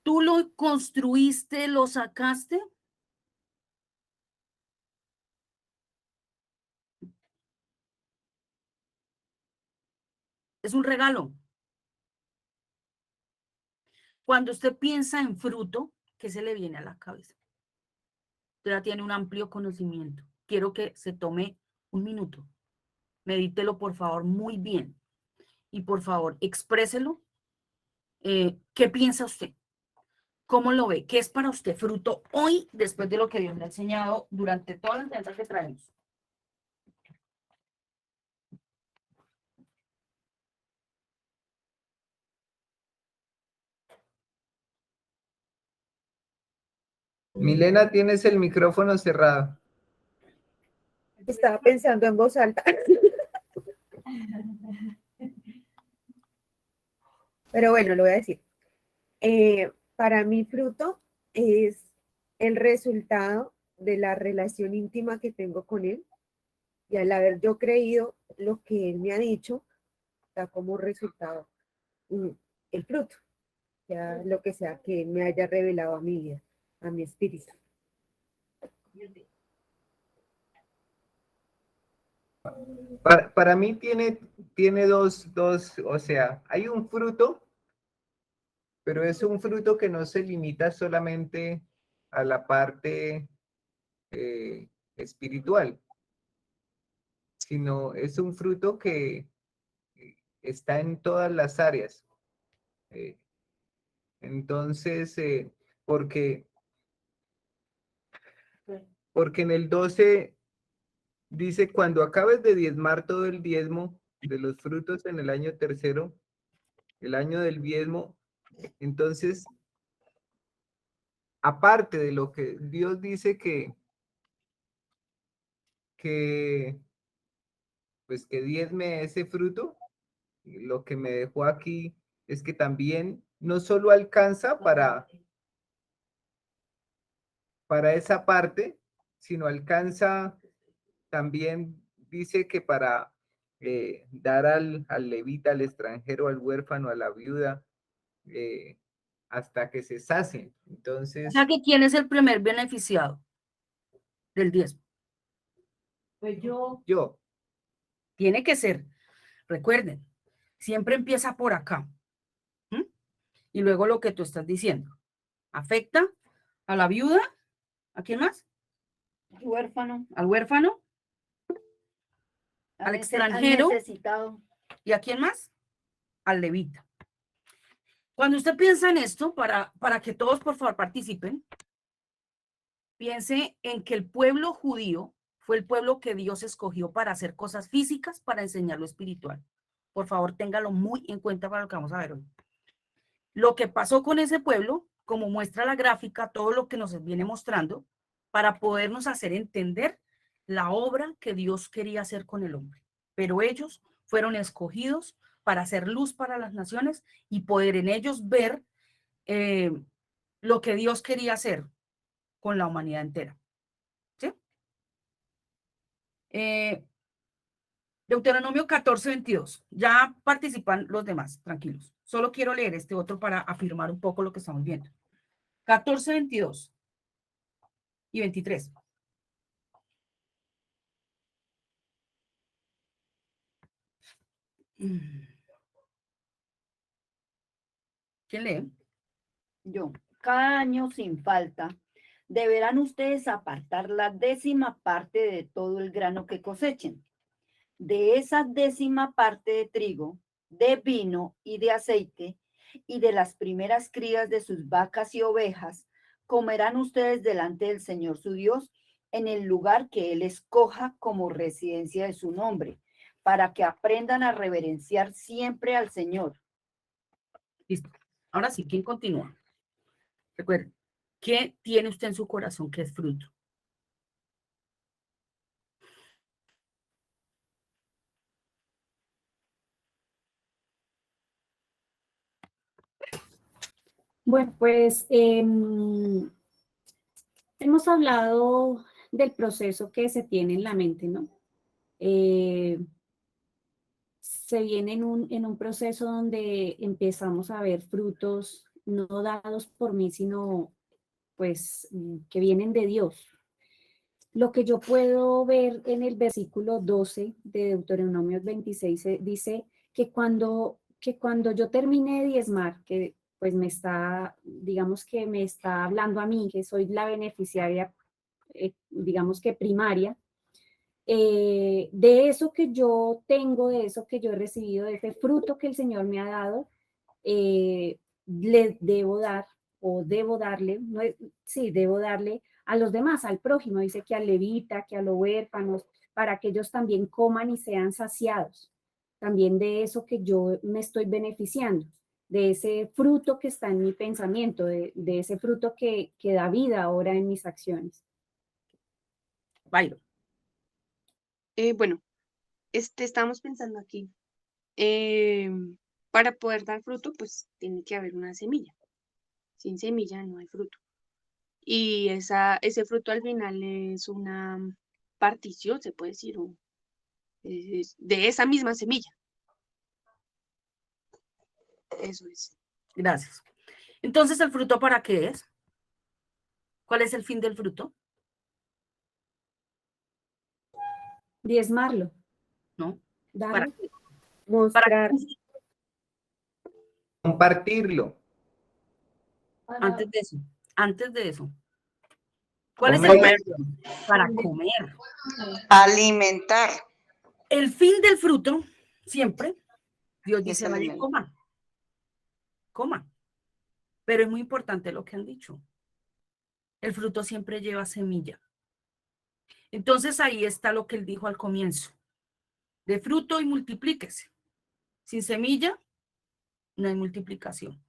¿Tú lo construiste, lo sacaste? Es un regalo. Cuando usted piensa en fruto, ¿qué se le viene a la cabeza? Usted ya tiene un amplio conocimiento. Quiero que se tome un minuto. Medítelo, por favor, muy bien. Y por favor, expréselo. ¿Qué piensa usted? ¿Cómo lo ve? ¿Qué es para usted fruto hoy, después de lo que Dios le ha enseñado durante todas las enseñanzas que traemos? Milena, tienes el micrófono cerrado. Estaba pensando en voz alta. Pero bueno, lo voy a decir. Para mí, fruto es el resultado de la relación íntima que tengo con Él. Y al haber yo creído lo que Él me ha dicho, da como resultado el fruto, ya lo que sea que Él me haya revelado a mi vida, a mi espíritu. Para mí tiene dos, o sea, hay un fruto, pero es un fruto que no se limita solamente a la parte espiritual, sino es un fruto que está en todas las áreas. Eh, entonces, porque en el 12 dice, cuando acabes de diezmar todo el diezmo de los frutos en el año tercero, el año del diezmo, entonces, aparte de lo que Dios dice pues que diezme ese fruto, lo que me dejó aquí es que también no solo alcanza para esa parte, sino alcanza también, dice que para dar al levita, al extranjero, al huérfano, a la viuda, hasta que se sacien. O Entonces, sea, que ¿quién es el primer beneficiado del diezmo? Pues yo. Tiene que ser, recuerden, siempre empieza por acá. Y luego lo que tú estás diciendo. Afecta a la viuda, ¿a quién más? Huérfano. Al huérfano, al extranjero. Necesitado. ¿Y a quién más? Al levita. Cuando usted piensa en esto, para que todos por favor participen, piense en que el pueblo judío fue el pueblo que Dios escogió para hacer cosas físicas, para enseñar lo espiritual. Por favor, téngalo muy en cuenta para lo que vamos a ver hoy. Lo que pasó con ese pueblo, como muestra la gráfica, todo lo que nos viene mostrando, para podernos hacer entender la obra que Dios quería hacer con el hombre. Pero ellos fueron escogidos para hacer luz para las naciones y poder en ellos ver lo que Dios quería hacer con la humanidad entera. ¿Sí? Deuteronomio 14:22. Ya participan los demás, tranquilos. Solo quiero leer este otro para afirmar un poco lo que estamos viendo. 14:22. y 23. ¿Quién lee? Yo, cada año sin falta, deberán ustedes apartar la 10ª parte de todo el grano que cosechen. De esa 10ª parte de trigo, de vino y de aceite, y de las primeras crías de sus vacas y ovejas, comerán ustedes delante del Señor su Dios en el lugar que Él escoja como residencia de su nombre, para que aprendan a reverenciar siempre al Señor. Listo. Ahora sí, ¿quién continúa? Recuerden, ¿qué tiene usted en su corazón que es fruto? Bueno, pues hemos hablado del proceso que se tiene en la mente, ¿no? Se viene en un proceso donde empezamos a ver frutos no dados por mí, sino pues que vienen de Dios. Lo que yo puedo ver en el versículo 12 de Deuteronomio 26 dice que cuando yo termine de diezmar, que pues me está, digamos que me está hablando a mí, que soy la beneficiaria, digamos que primaria, de eso que yo tengo, de eso que yo he recibido, de ese fruto que el Señor me ha dado, le debo dar o debo darle, no es, sí, debo darle a los demás, al prójimo, dice que al levita, que a los huérfanos, para que ellos también coman y sean saciados, también de eso que yo me estoy beneficiando, de ese fruto que está en mi pensamiento, de ese fruto que da vida ahora en mis acciones. Byron. Bueno, estamos pensando aquí. Para poder dar fruto, pues tiene que haber una semilla. Sin semilla no hay fruto. Y ese fruto al final es una partición, se puede decir, de esa misma semilla. Eso es. Gracias. Entonces, ¿el fruto para qué es? ¿Cuál es el fin del fruto? Diezmarlo. ¿No? Darlo. Mostrar. Compartirlo. Antes de eso. ¿Cuál es Comer. el verbo? Para comer. Alimentar. El fin del fruto, siempre, Dios dice, el vaya, alimento. coma. Coma. Pero es muy importante lo que han dicho. El fruto siempre lleva semilla. Entonces ahí está lo que él dijo al comienzo. De fruto y multiplíquese. Sin semilla, no hay multiplicación.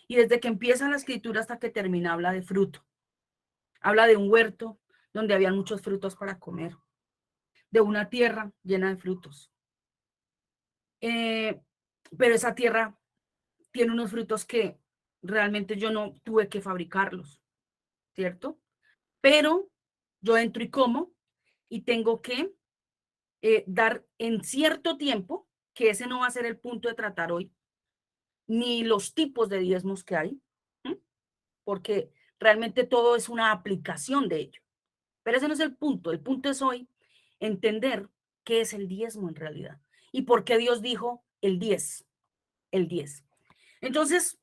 Y desde que empieza la escritura hasta que termina, habla de fruto. Habla de un huerto donde había muchos frutos para comer. De una tierra llena de frutos. Pero esa tierra tiene unos frutos que realmente yo no tuve que fabricarlos, ¿cierto? Pero yo entro y como y tengo que dar en cierto tiempo, que ese no va a ser el punto de tratar hoy, ni los tipos de diezmos que hay, porque realmente todo es una aplicación de ello. Pero ese no es el punto es hoy entender qué es el diezmo en realidad y por qué Dios dijo el 10. Entonces,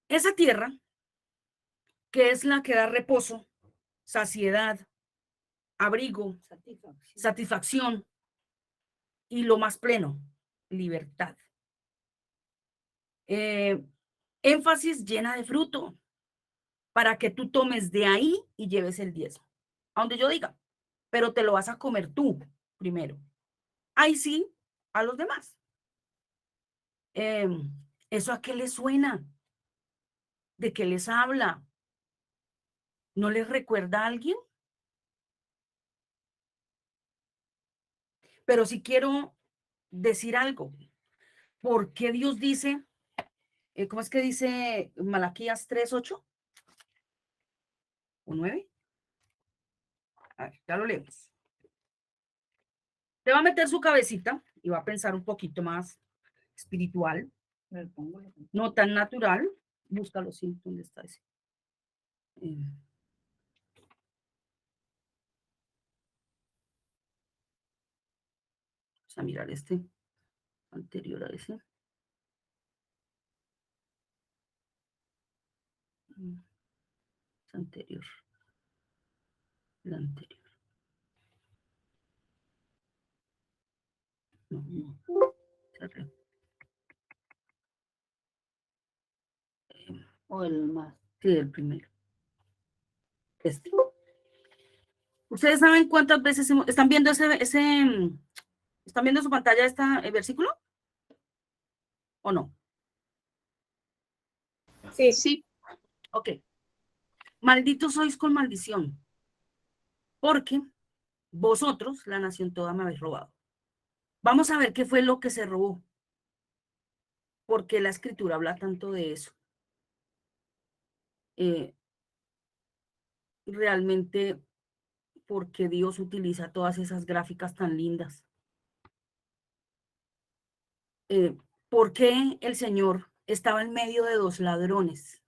esa tierra, que es la que da reposo, saciedad, abrigo, satisfacción y lo más pleno, libertad. Énfasis llena de fruto para que tú tomes de ahí y lleves el diezmo. A donde yo diga, pero te lo vas a comer tú primero. Ahí sí, a los demás. ¿Eso a qué les suena? ¿De qué les habla? ¿No les recuerda a alguien? Pero sí quiero decir algo. ¿Por qué Dios dice, cómo es que dice Malaquías 3:8 o 9? A ver, ya lo leemos. Te va a meter su cabecita y va a pensar un poquito más espiritual, no tan natural. Búscalo, sí, ¿dónde está ese? Vamos a mirar este anterior a ese. Es anterior. El anterior. No. Cerré. O el más. Sí, el primero. Este. ¿Ustedes saben cuántas veces están viendo están viendo su pantalla el versículo? ¿O no? Sí. Sí. Ok. Malditos sois con maldición, porque vosotros, la nación toda, me habéis robado. Vamos a ver qué fue lo que se robó, porque la escritura habla tanto de eso. Realmente, porque Dios utiliza todas esas gráficas tan lindas. ¿Por qué el Señor estaba en medio de dos ladrones?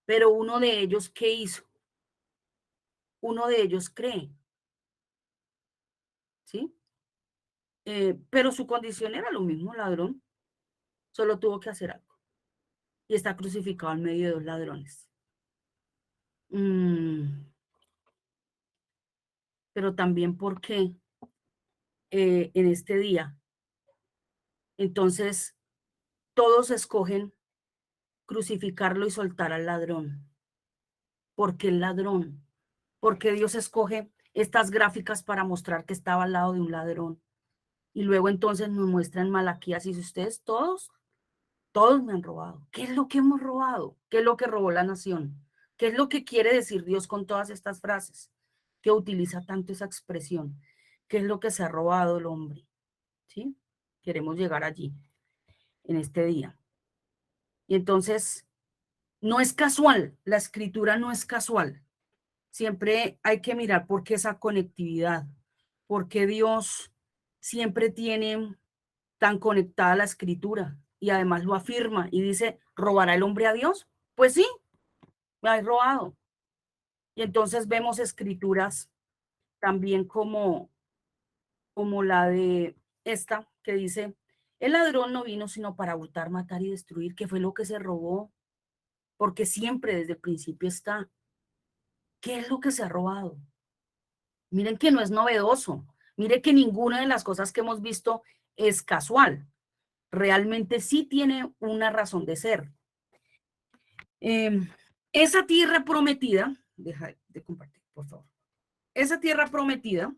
Pero uno de ellos, ¿qué hizo? Uno de ellos cree, ¿sí? Pero su condición era lo mismo, ladrón. Solo tuvo que hacer algo. Y está crucificado en medio de dos ladrones. Pero también porque en este día, entonces, todos escogen crucificarlo y soltar al ladrón. ¿Por qué el ladrón? Porque Dios escoge estas gráficas para mostrar que estaba al lado de un ladrón. Y luego entonces nos muestran Malaquías y dice, ustedes todos me han robado. ¿Qué es lo que hemos robado? ¿Qué es lo que robó la nación? ¿Qué es lo que quiere decir Dios con todas estas frases? Que utiliza tanto esa expresión. ¿Qué es lo que se ha robado el hombre? ¿Sí? Queremos llegar allí, en este día. Y entonces, no es casual, la escritura no es casual. Siempre hay que mirar por qué esa conectividad, porque Dios siempre tiene tan conectada la escritura y además lo afirma y dice, ¿robará el hombre a Dios? Pues sí, me ha robado. Y entonces vemos escrituras también como la de esta que dice, el ladrón no vino sino para hurtar, matar y destruir, que fue lo que se robó, porque siempre desde el principio está. ¿Qué es lo que se ha robado? Miren que no es novedoso. Mire que ninguna de las cosas que hemos visto es casual. Realmente sí tiene una razón de ser. Esa tierra prometida, deja de compartir, por favor. Esa tierra prometida,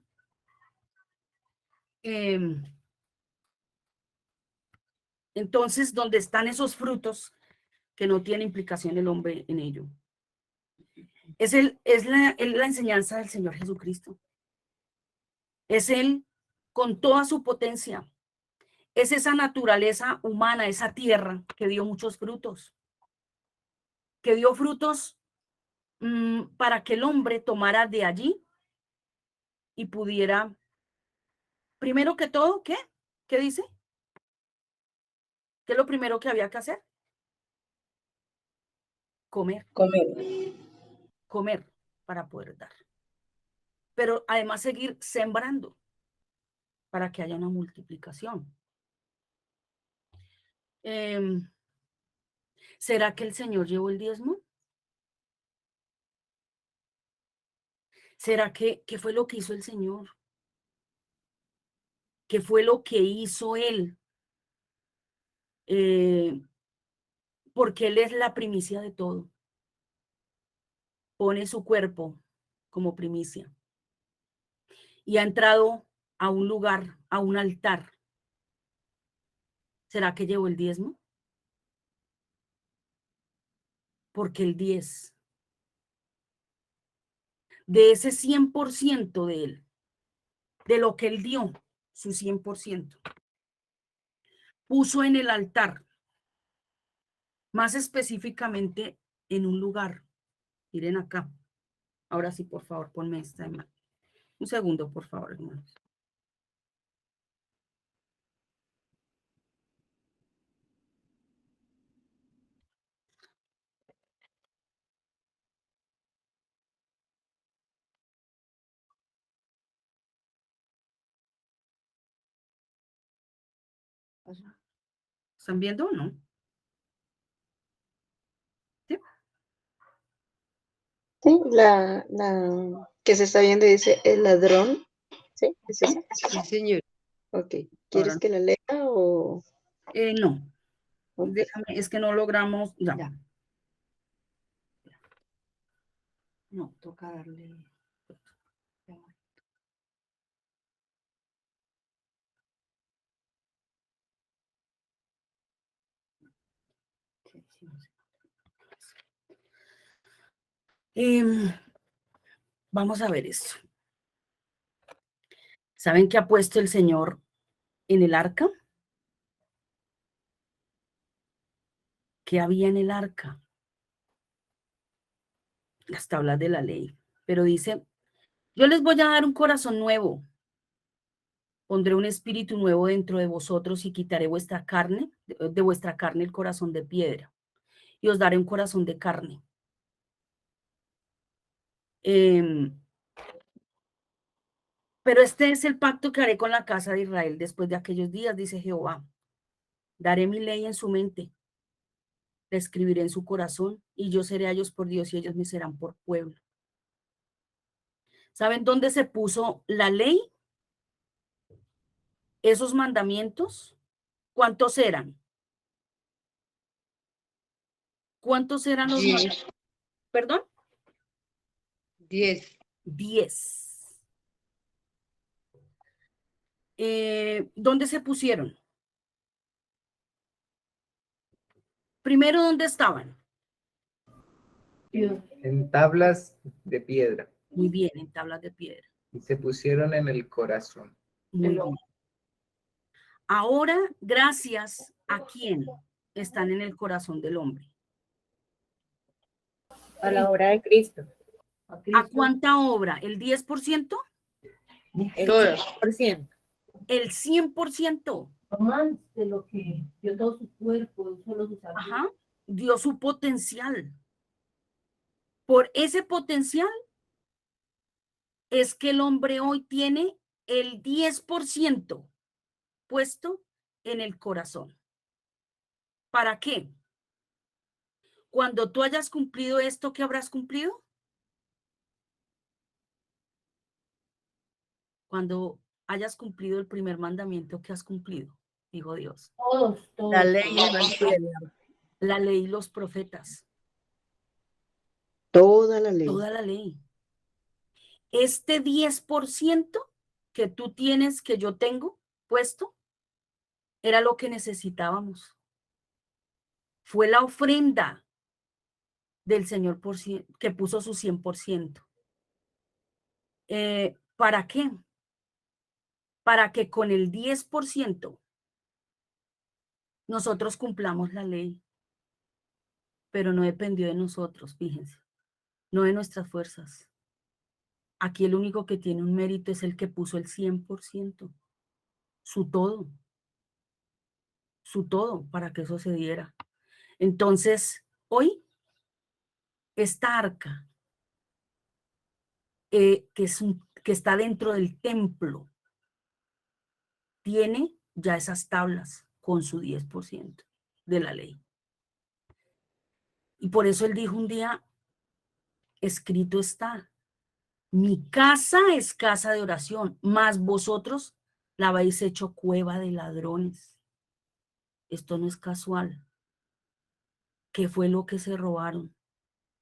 entonces, donde están esos frutos que no tiene implicación el hombre en ello, es la enseñanza del Señor Jesucristo. Es Él con toda su potencia. Es esa naturaleza humana, esa tierra que dio muchos frutos. Que dio frutos para que el hombre tomara de allí y pudiera, primero que todo, ¿qué? ¿Qué dice? ¿Qué es lo primero que había que hacer? Comer. Comer para poder dar. Pero además seguir sembrando para que haya una multiplicación. ¿Será que el Señor llevó el diezmo? ¿Será que qué fue lo que hizo el Señor? ¿Qué fue lo que hizo Él? Porque Él es la primicia de todo. Pone su cuerpo como primicia. Y ha entrado a un lugar, a un altar. ¿Será que llevó el diezmo? Porque el 10 de ese 100% de Él, de lo que Él dio, su 100%, puso en el altar, más específicamente en un lugar. Miren acá. Ahora sí, por favor, ponme esta imagen. Un segundo, por favor, hermanos. ¿Están viendo o no? ¿Sí? Sí, la que se está viendo dice el ladrón. ¿Sí? ¿Es esa? Sí, señor. Ok. ¿Quieres que la lea o...? No. Ok. Déjame, es que no logramos. Ya. No, toca darle. Vamos a ver esto. ¿Saben qué ha puesto el Señor en el arca? ¿Qué había en el arca? Las tablas de la ley. Pero dice, yo les voy a dar un corazón nuevo. Pondré un espíritu nuevo dentro de vosotros y quitaré vuestra carne, de vuestra carne el corazón de piedra. Y os daré un corazón de carne. Pero este es el pacto que haré con la casa de Israel después de aquellos días, dice Jehová. Daré mi ley en su mente, la escribiré en su corazón, y yo seré a ellos por Dios y ellos me serán por pueblo. ¿Saben dónde se puso la ley? Esos mandamientos, ¿cuántos eran? ¿Cuántos eran los 10. mandamientos? ¿Perdón? 10. 10. ¿Dónde se pusieron? Primero, ¿dónde estaban? En tablas de piedra. Muy bien, en tablas de piedra. Y se pusieron en el corazón. Muy bien. Ahora, gracias a quién están en el corazón del hombre. A la obra de Cristo. ¿A cuánta obra? ¿El 10%? El Todas. 100%. El 100%. Más de lo que dio todo su cuerpo, solo su salud. Ajá. Dio su potencial. Por ese potencial es que el hombre hoy tiene el 10% puesto en el corazón. ¿Para qué? Cuando tú hayas cumplido esto, ¿qué habrás cumplido? Cuando hayas cumplido el primer mandamiento, ¿qué has cumplido? Dijo Dios. Todos. La ley y el evangelio. La ley y los profetas. Toda la ley. Toda la ley. Este 10% que tú tienes, que yo tengo puesto, era lo que necesitábamos. Fue la ofrenda del Señor que puso su 100%. ¿Para qué? Para que con el 10% nosotros cumplamos la ley. Pero no dependió de nosotros, fíjense. No de nuestras fuerzas. Aquí el único que tiene un mérito es el que puso el 100%. Su todo. Su todo para que eso se diera. Entonces, hoy, esta arca, que está dentro del templo, tiene ya esas tablas con su 10% de la ley. Y por eso él dijo un día, escrito está, mi casa es casa de oración, mas vosotros la habéis hecho cueva de ladrones. Esto no es casual. ¿Qué fue lo que se robaron?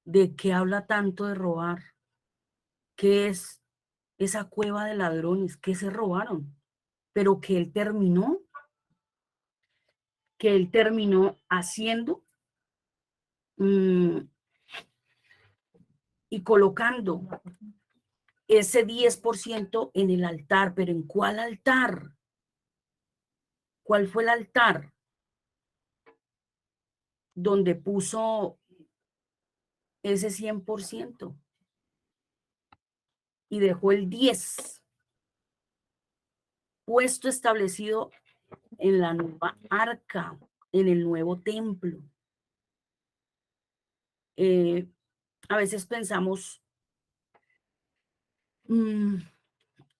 ¿De qué habla tanto de robar? ¿Qué es esa cueva de ladrones? ¿Qué se robaron? Pero que él terminó haciendo y colocando ese 10% en el altar. ¿Pero en cuál altar? ¿Cuál fue el altar donde puso ese 100%? Y dejó el 10% puesto, establecido en la nueva arca, en el nuevo templo. A veces pensamos,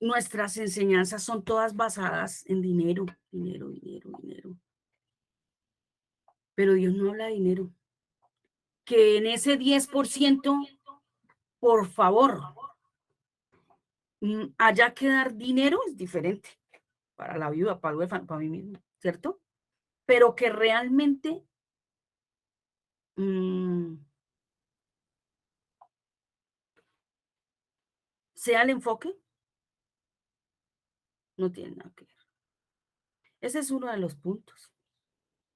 nuestras enseñanzas son todas basadas en dinero, dinero, dinero, dinero. Pero Dios no habla de dinero. Que en ese 10%, por favor, haya que dar dinero es diferente para la viuda, para el huérfano, para mí mismo, ¿cierto? Pero que realmente sea el enfoque, no tiene nada que ver. Ese es uno de los puntos.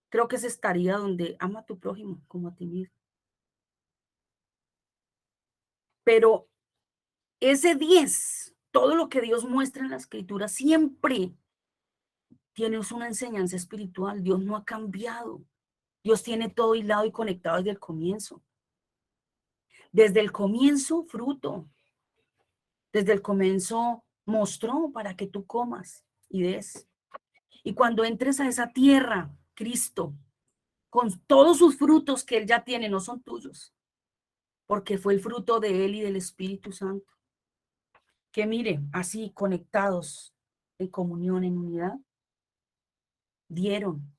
Creo que ese estaría donde ama a tu prójimo como a ti mismo. Pero ese 10, todo lo que Dios muestra en la escritura, siempre tiene una enseñanza espiritual. Dios no ha cambiado. Dios tiene todo hilado y conectado desde el comienzo. Desde el comienzo, fruto. Desde el comienzo mostró para que tú comas y des. Y cuando entres a esa tierra, Cristo, con todos sus frutos que Él ya tiene, no son tuyos, porque fue el fruto de Él y del Espíritu Santo. Que mire, así conectados en comunión, en unidad, dieron.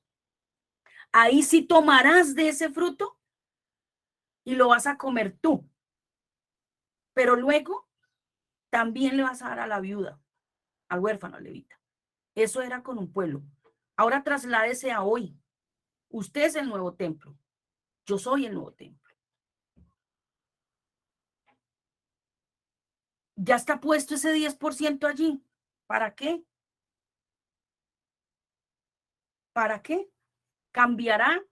Ahí sí tomarás de ese fruto y lo vas a comer tú. Pero luego también le vas a dar a la viuda, al huérfano, al levita. Eso era con un pueblo. Ahora trasládese a hoy. Usted es el nuevo templo. Yo soy el nuevo templo. Ya está puesto ese 10% allí. ¿Para qué? ¿Para qué? Cambiará.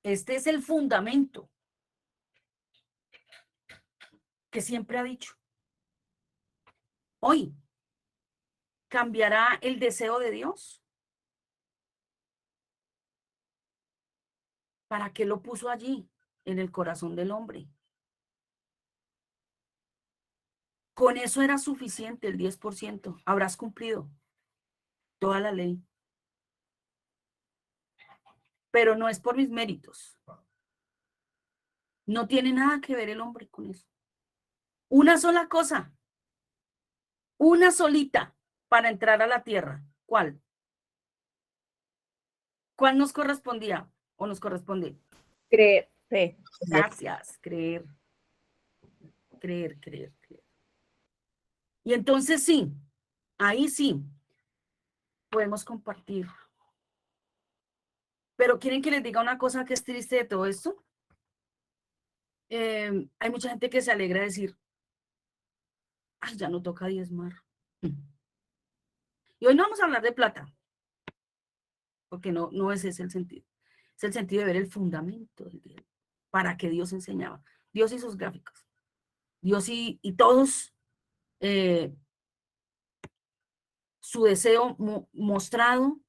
Este es el fundamento que siempre ha dicho. Hoy, ¿cambiará el deseo de Dios? ¿Para qué lo puso allí, en el corazón del hombre? Con eso era suficiente el 10%. Habrás cumplido toda la ley. Pero no es por mis méritos. No tiene nada que ver el hombre con eso. Una sola cosa. Una solita para entrar a la tierra. ¿Cuál? ¿Cuál nos correspondía o nos corresponde? Creer. Fe. Gracias. Creer. Creer, creer, creer. Y entonces sí, ahí sí, podemos compartir. Pero ¿quieren que les diga una cosa que es triste de todo esto? Hay mucha gente que se alegra de decir, ay, ya no toca diezmar. Y hoy no vamos a hablar de plata, porque no ese es el sentido. Es el sentido de ver el fundamento del diezmo, para que Dios enseñaba. Dios y sus gráficos. Dios y todos su deseo mostrado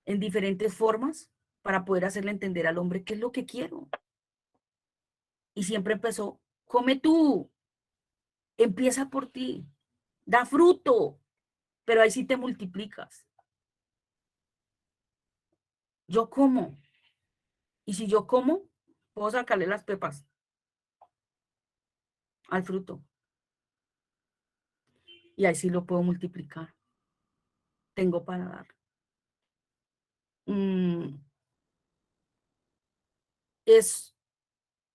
en diferentes formas para poder hacerle entender al hombre qué es lo que quiero. Y siempre empezó, come tú, empieza por ti, da fruto, pero ahí sí te multiplicas. Yo como, y si yo como, puedo sacarle las pepas al fruto. Y ahí sí lo puedo multiplicar. Tengo para dar. Es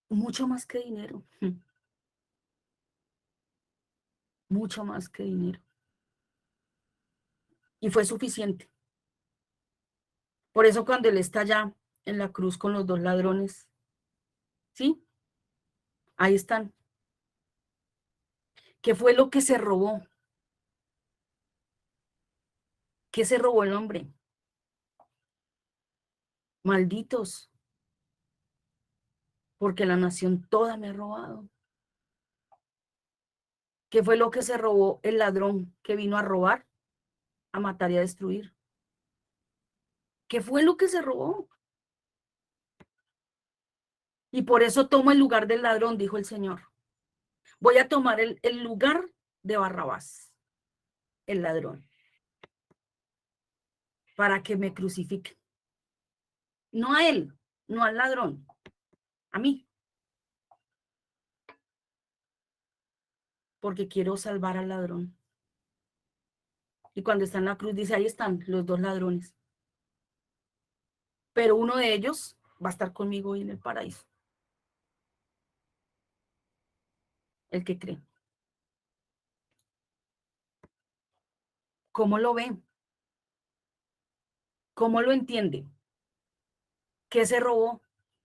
mucho más que dinero. Mucho más que dinero. Y fue suficiente. Por eso cuando él está allá en la cruz con los dos ladrones, ¿sí? Ahí están. ¿Qué fue lo que se robó? ¿Qué se robó el hombre? Malditos, porque la nación toda me ha robado. ¿Qué fue lo que se robó el ladrón que vino a robar, a matar y a destruir? ¿Qué fue lo que se robó? Y por eso tomo el lugar del ladrón, dijo el Señor. Voy a tomar el lugar de Barrabás, el ladrón, para que me crucifiquen. No a él, no al ladrón, a mí. Porque quiero salvar al ladrón. Y cuando está en la cruz dice, ahí están los 2 ladrones. Pero uno de ellos va a estar conmigo hoy en el paraíso. El que cree. ¿Cómo lo ve? ¿Cómo lo entiende? ¿Qué se robó?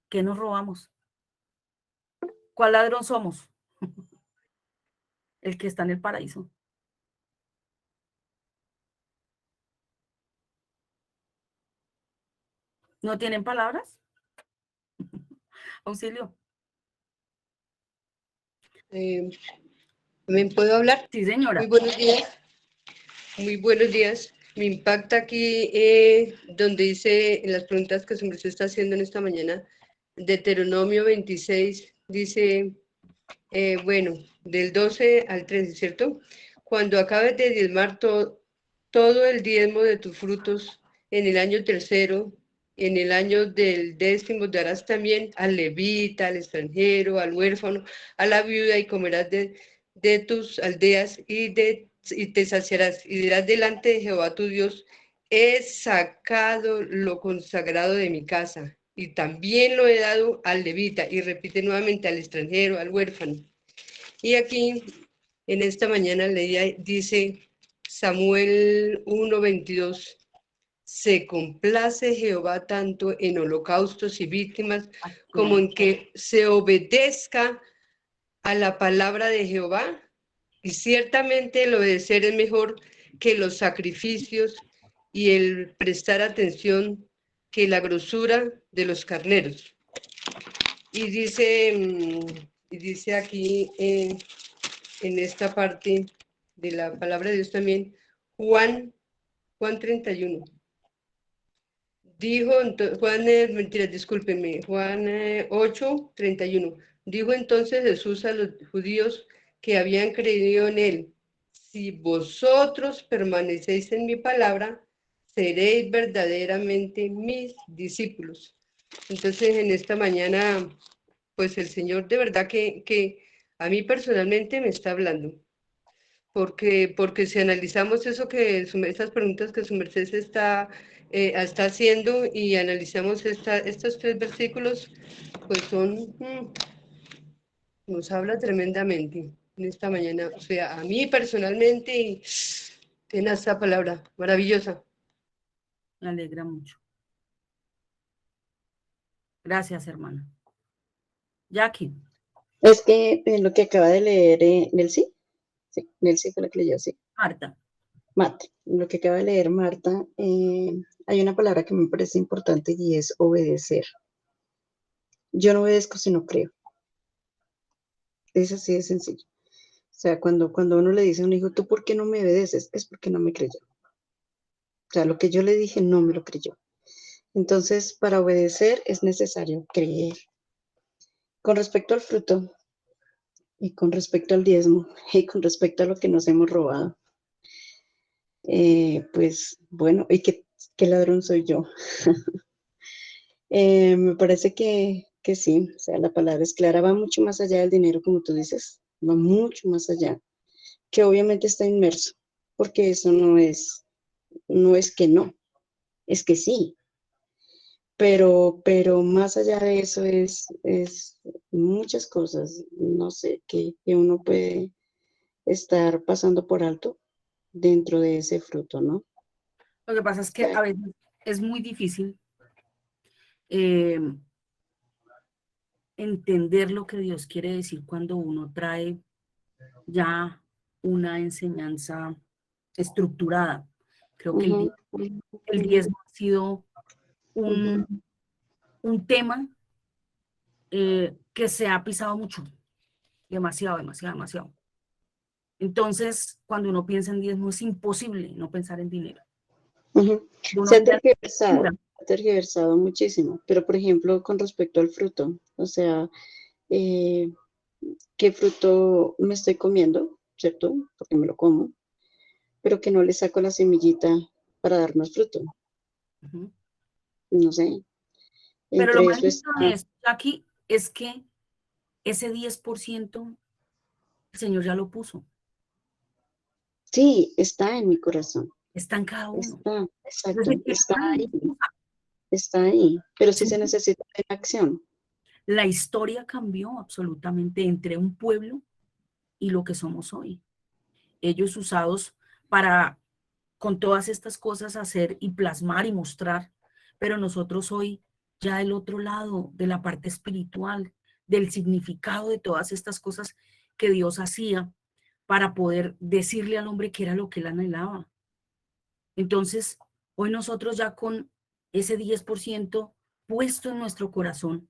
¿Qué nos robamos? ¿Cuál ladrón somos? El que está en el paraíso. ¿No tienen palabras? Auxilio. ¿Me puedo hablar? Sí, señora. Muy buenos días. Muy buenos días. Me impacta aquí donde dice, en las preguntas que su merced está haciendo en esta mañana, Deuteronomio 26, dice, bueno, del 12 al 13, ¿cierto? Cuando acabes de diezmar todo el diezmo de tus frutos en el año tercero, en el año del 10º darás también al levita, al extranjero, al huérfano, a la viuda, y comerás de tus aldeas y te saciarás, y dirás delante de Jehová tu Dios, he sacado lo consagrado de mi casa, y también lo he dado al levita, y repite nuevamente al extranjero, al huérfano. Y aquí, en esta mañana leía, dice Samuel 1:22, se complace Jehová tanto en holocaustos y víctimas como en que se obedezca a la palabra de Jehová. Y ciertamente el obedecer es mejor que los sacrificios y el prestar atención que la grosura de los carneros. Y dice aquí en esta parte de la palabra de Dios también, Juan 31. Dijo, Juan 8:31. Dijo entonces Jesús a los judíos que habían creído en él, si vosotros permanecéis en mi palabra, seréis verdaderamente mis discípulos. Entonces en esta mañana, pues el Señor de verdad que a mí personalmente me está hablando. Porque si analizamos eso esas preguntas que su merced está haciendo y analizamos estos 3 versículos, pues nos habla tremendamente en esta mañana. O sea, a mí personalmente, y tiene esta palabra maravillosa. Me alegra mucho. Gracias, hermana. Jackie. Es que lo que acaba de leer Nelcy, sí, Nelcy fue la que leyó, sí. Marta, lo que acaba de leer Marta, hay una palabra que me parece importante y es obedecer. Yo no obedezco si no creo. Es así de sencillo. O sea, cuando uno le dice a un hijo, ¿tú por qué no me obedeces? Es porque no me creyó. O sea, lo que yo le dije no me lo creyó. Entonces, para obedecer es necesario creer. Con respecto al fruto, y con respecto al diezmo, y con respecto a lo que nos hemos robado, pues bueno, ¿y qué ladrón soy yo? Me parece que sí, o sea, la palabra es clara, va mucho más allá del dinero, como tú dices, va mucho más allá, que obviamente está inmerso, porque eso no es que no, es que sí, pero más allá de eso es muchas cosas, no sé, que uno puede estar pasando por alto dentro de ese fruto, ¿no? Lo que pasa es que a veces es muy difícil entender lo que Dios quiere decir cuando uno trae ya una enseñanza estructurada. Creo que el diezmo ha sido un tema que se ha pisado mucho, demasiado. Entonces, cuando uno piensa en diezmo, es imposible no pensar en dinero. Se ha tergiversado muchísimo, pero por ejemplo, con respecto al fruto, o sea, ¿qué fruto me estoy comiendo? ¿Cierto? Porque me lo como, pero que no le saco la semillita para dar más fruto. No sé. Pero lo más lindo de esto aquí es que ese 10% el Señor ya lo puso. Sí, está en mi corazón. Está en cada uno. Está, exacto, Desde que está nadie ahí, usa. está ahí, pero sí Sí. se necesita la acción. La historia cambió absolutamente entre un pueblo y lo que somos hoy. Ellos usados para, con todas estas cosas, hacer y plasmar y mostrar, pero nosotros hoy, ya del otro lado, de la parte espiritual, del significado de todas estas cosas que Dios hacía para poder decirle al hombre que era lo que él anhelaba. Entonces, hoy nosotros ya con ese 10% puesto en nuestro corazón,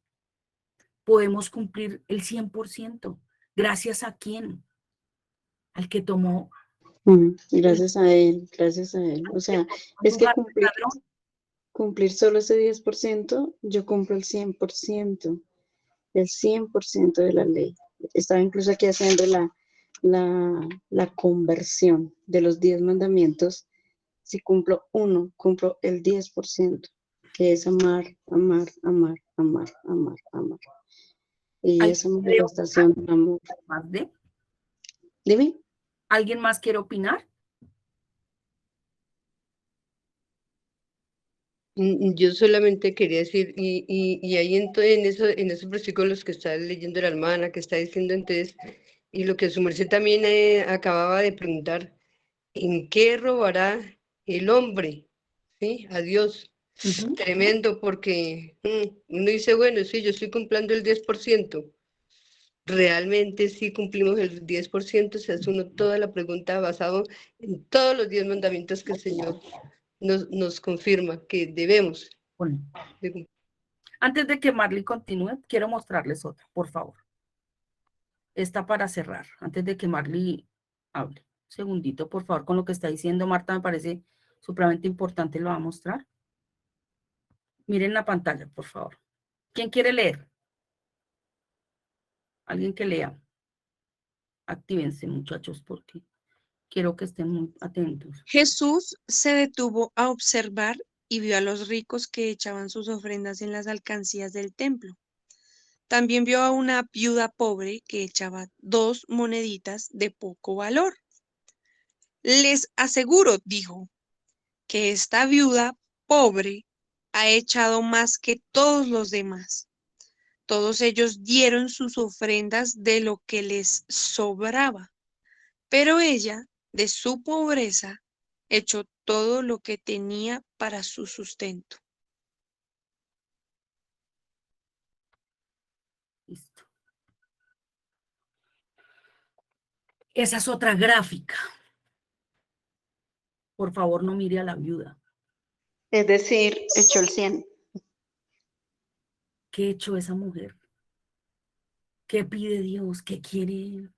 podemos cumplir el 100%. ¿Gracias a quién? Al que tomó Gracias a él, gracias a él. O sea, es que lugar del ladrón. cumplir solo ese 10%, yo cumplo el 100% de la ley. Estaba incluso aquí haciendo la conversión de los 10 mandamientos. Si cumplo uno, cumplo el 10%, que es amar, amar, amar, amar, amar, amar. Y esa manifestación de amor. ¿Más de? Dime. ¿Alguien más quiere opinar? Yo solamente quería decir, y ahí en esos versículos que está leyendo la hermana, que está diciendo entonces, y lo que su merced también acababa de preguntar, ¿en qué robará el hombre? ¿Sí? A Dios. Tremendo, porque uno dice, bueno, sí, yo estoy cumpliendo el 10%. Realmente sí cumplimos el 10%, se hace uno toda la pregunta basado en todos los 10 mandamientos que el Señor nos confirma que debemos. Bueno, antes de que Marley continúe, quiero mostrarles otra, por favor. Esta para cerrar, antes de que Marley hable. Un segundito, por favor, con lo que está diciendo Marta, me parece supremamente importante, lo va a mostrar. Miren la pantalla, por favor. ¿Quién quiere leer? Alguien que lea. Actívense, muchachos, porque quiero que estén muy atentos. Jesús se detuvo a observar y vio a los ricos que echaban sus ofrendas en las alcancías del templo. También vio a una viuda pobre que echaba 2 moneditas de poco valor. Les aseguro, dijo, que esta viuda pobre ha echado más que todos los demás. Todos ellos dieron sus ofrendas de lo que les sobraba, pero ella, de su pobreza, echó todo lo que tenía para su sustento. Listo. Esa es otra gráfica. Por favor, no mire a la viuda. Es decir, echó el 100. ¿Qué echó esa mujer? ¿Qué pide Dios? ¿Qué quiere Él?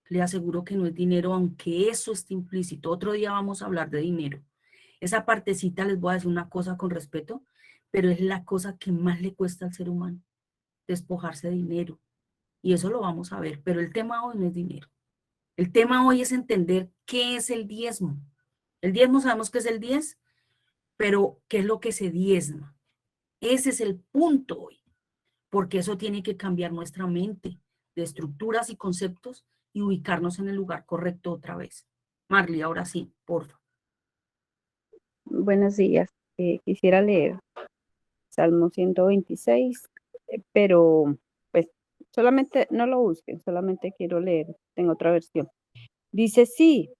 Le aseguro que no es dinero, aunque eso esté implícito. Otro día vamos a hablar de dinero. Esa partecita, les voy a decir una cosa con respeto, pero es la cosa que más le cuesta al ser humano, despojarse de dinero. Y eso lo vamos a ver, pero el tema hoy no es dinero. El tema hoy es entender qué es el diezmo. El diezmo sabemos que es el 10, pero ¿qué es lo que se diezma? Ese es el punto hoy, porque eso tiene que cambiar nuestra mente de estructuras y conceptos y ubicarnos en el lugar correcto otra vez. Marley, ahora sí, por favor. Buenos días. Quisiera leer Salmo 126, pero pues solamente no lo busquen, solamente quiero leer, tengo otra versión. Dice, sí,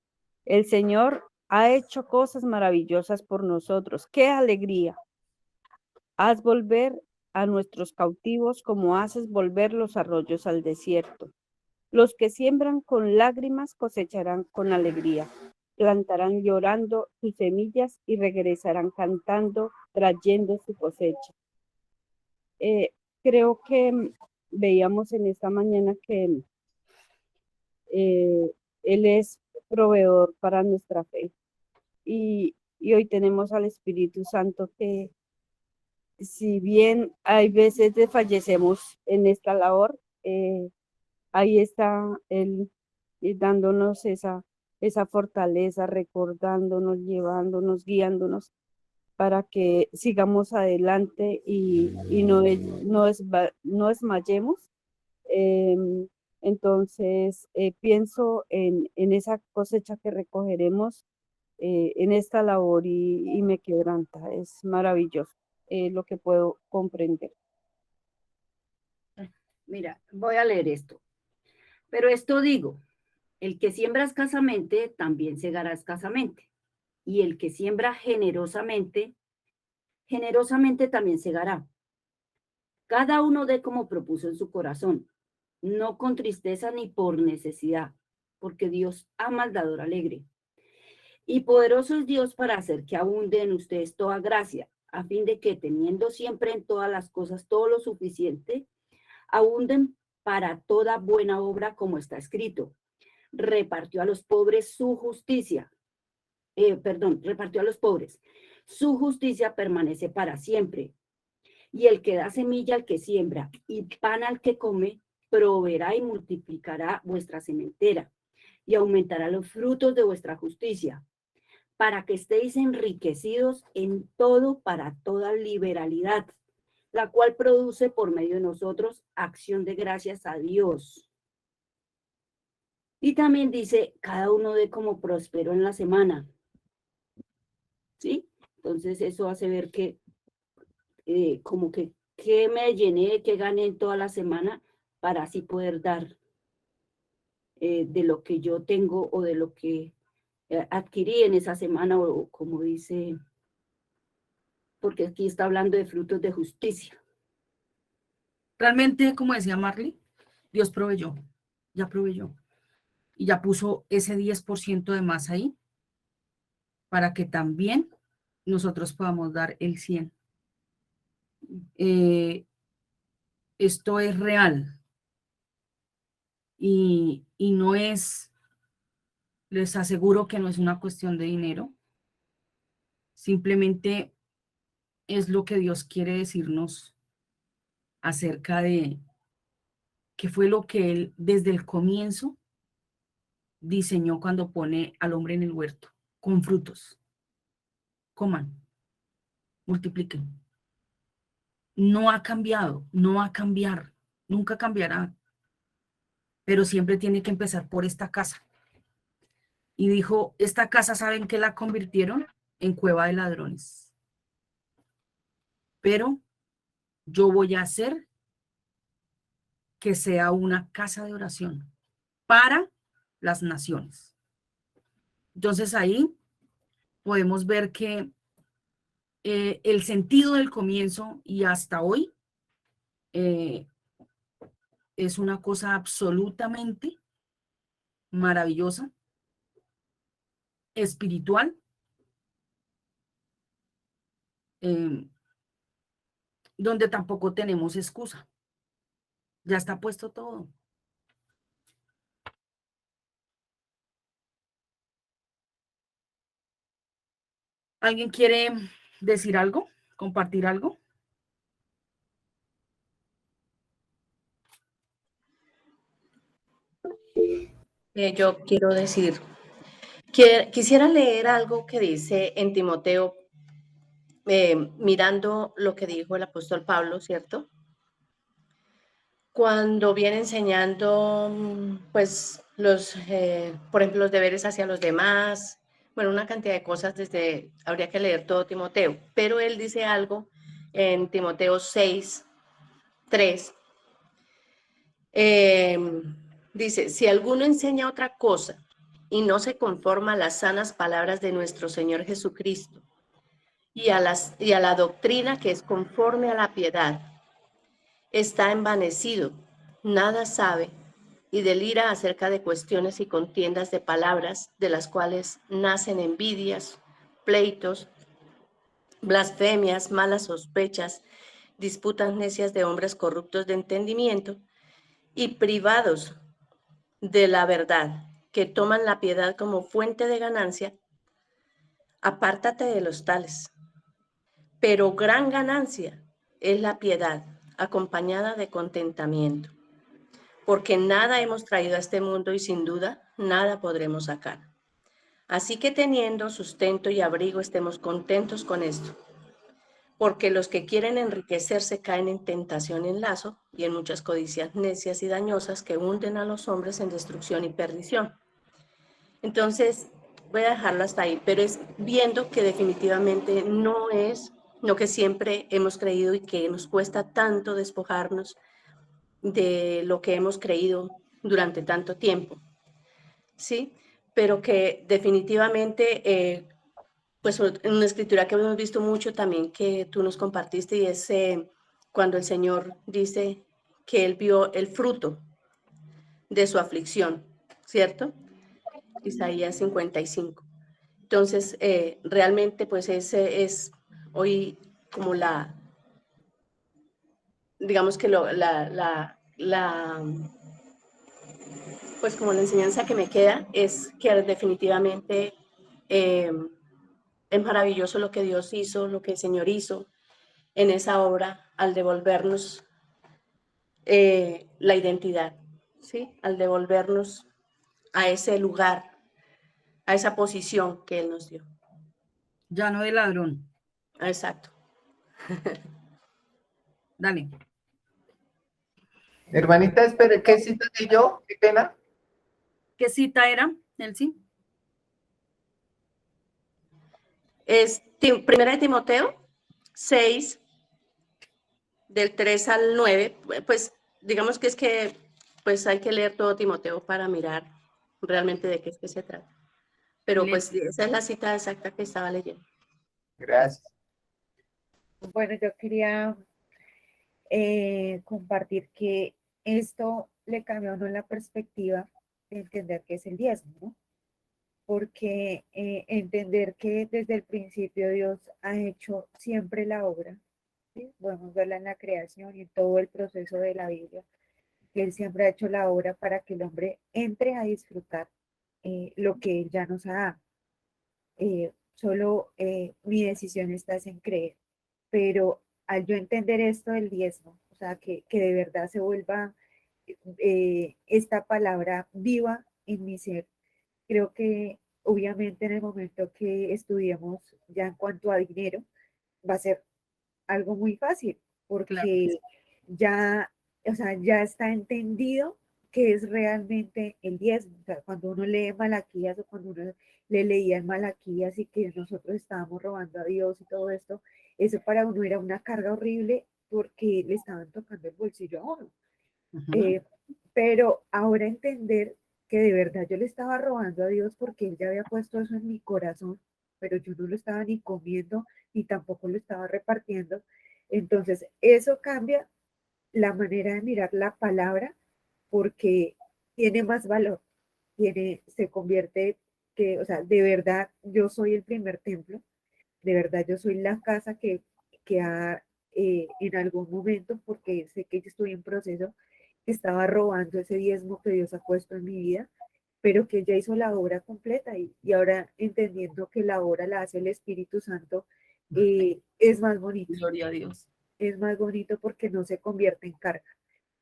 el Señor ha hecho cosas maravillosas por nosotros. ¡Qué alegría! Haz volver a nuestros cautivos como haces volver los arroyos al desierto. Los que siembran con lágrimas cosecharán con alegría. Plantarán llorando sus semillas y regresarán cantando, trayendo su cosecha. Creo que veíamos en esta mañana que Él es proveedor para nuestra fe. Y hoy tenemos al Espíritu Santo que, si bien hay veces desfallecemos en esta labor, ahí está Él dándonos esa fortaleza, recordándonos, llevándonos, guiándonos para que sigamos adelante y no desmayemos. Entonces, pienso en esa cosecha que recogeremos en esta labor y me quebranta. Es maravilloso lo que puedo comprender. Mira, voy a leer esto. Pero esto digo, el que siembra escasamente también segará escasamente. Y el que siembra generosamente, generosamente también segará. Cada uno dé como propuso en su corazón, no con tristeza ni por necesidad, porque Dios ama al dador alegre. Y poderoso es Dios para hacer que abunde en ustedes toda gracia, a fin de que teniendo siempre en todas las cosas todo lo suficiente, abunden para toda buena obra, como está escrito. Repartió a los pobres su justicia. Repartió a los pobres. Su justicia permanece para siempre. Y el que da semilla al que siembra y pan al que come, proveerá y multiplicará vuestra sementera y aumentará los frutos de vuestra justicia, para que estéis enriquecidos en todo para toda liberalidad, la cual produce por medio de nosotros acción de gracias a Dios. Y también dice, cada uno dé como prosperó en la semana. ¿Sí? Entonces eso hace ver que como que me llené, que gané en toda la semana para así poder dar de lo que yo tengo o de lo que adquirí en esa semana, o como dice, porque aquí está hablando de frutos de justicia. Realmente, como decía Marley, Dios proveyó, ya proveyó. Y ya puso ese 10% de más ahí para que también nosotros podamos dar el 100%. Esto es real. Y no es, les aseguro que no es una cuestión de dinero. Simplemente es lo que Dios quiere decirnos acerca de qué fue lo que Él desde el comienzo diseñó cuando pone al hombre en el huerto, con frutos. Coman, multipliquen. No ha cambiado, no va a cambiar, nunca cambiará, pero siempre tiene que empezar por esta casa. Y dijo, esta casa, ¿saben qué la convirtieron? En cueva de ladrones. Pero yo voy a hacer que sea una casa de oración para las naciones. Entonces ahí podemos ver que el sentido del comienzo y hasta hoy es una cosa absolutamente maravillosa, espiritual, donde tampoco tenemos excusa. Ya está puesto todo. ¿Alguien quiere decir algo? ¿Compartir algo? Yo quiero decir, que quisiera leer algo que dice en Timoteo, mirando lo que dijo el apóstol Pablo, ¿cierto? Cuando viene enseñando, pues, por ejemplo, los deberes hacia los demás, bueno, una cantidad de cosas habría que leer todo Timoteo, pero él dice algo en Timoteo 6:3. Dice, si alguno enseña otra cosa y no se conforma a las sanas palabras de nuestro Señor Jesucristo y a la doctrina que es conforme a la piedad, está envanecido, nada sabe y delira acerca de cuestiones y contiendas de palabras, de las cuales nacen envidias, pleitos, blasfemias, malas sospechas, disputas necias de hombres corruptos de entendimiento y privados de la verdad, que toman la piedad como fuente de ganancia. Apártate de los tales. Pero gran ganancia es la piedad, acompañada de contentamiento, porque nada hemos traído a este mundo y sin duda nada podremos sacar. Así que teniendo sustento y abrigo, estemos contentos con esto. porque los que quieren enriquecerse caen en tentación, en lazo y en muchas codicias necias y dañosas que hunden a los hombres en destrucción y perdición. Entonces, voy a dejarlo hasta ahí, pero es viendo que definitivamente no es lo que siempre hemos creído y que nos cuesta tanto despojarnos de lo que hemos creído durante tanto tiempo, ¿sí? Pero que definitivamente, pues en una escritura que hemos visto mucho también que tú nos compartiste, y es cuando el Señor dice que Él vio el fruto de su aflicción, ¿cierto? Isaías 55. Entonces, realmente, pues ese es hoy como digamos que pues como la enseñanza que me queda es que definitivamente es maravilloso lo que Dios hizo, lo que el Señor hizo en esa obra al devolvernos la identidad, ¿sí? Al devolvernos a ese lugar, a esa posición que Él nos dio. Ya no de ladrón. Exacto. Dale. Hermanita, espere, ¿qué cita di yo? Qué pena. ¿Qué cita era, Elsie? Es Primera de Timoteo 6, del 3 al 9, pues digamos que es que pues hay que leer todo Timoteo para mirar realmente de qué es que se trata. Pero pues esa es la cita exacta que estaba leyendo. Gracias. Bueno, yo quería compartir que esto le cambió a uno la perspectiva de entender qué es el diezmo, ¿no? Porque entender que desde el principio Dios ha hecho siempre la obra, ¿sí? Podemos verla en la creación y en todo el proceso de la Biblia, que Él siempre ha hecho la obra para que el hombre entre a disfrutar lo que Él ya nos ha dado. Solo mi decisión está en creer, pero al yo entender esto del diezmo, o sea, que de verdad se vuelva esta palabra viva en mi ser, creo que obviamente en el momento que estudiemos ya en cuanto a dinero, va a ser algo muy fácil, porque ya, o sea, ya está entendido qué es realmente el diezmo. O sea, cuando uno lee Malaquías o cuando uno le leía en Malaquías y que nosotros estábamos robando a Dios y todo esto, eso para uno era una carga horrible porque le estaban tocando el bolsillo a uno. Pero ahora entender que de verdad yo le estaba robando a Dios porque Él ya había puesto eso en mi corazón, pero yo no lo estaba ni comiendo ni tampoco lo estaba repartiendo. Entonces, eso cambia la manera de mirar la palabra porque tiene más valor, se convierte que, o sea, de verdad yo soy el primer templo, de verdad yo soy la casa que ha en algún momento, porque sé que yo estoy en proceso, estaba robando ese diezmo que Dios ha puesto en mi vida, pero que ya hizo la obra completa y ahora entendiendo que la obra la hace el Espíritu Santo, es más bonito. Gloria a Dios. Es más bonito porque no se convierte en carga.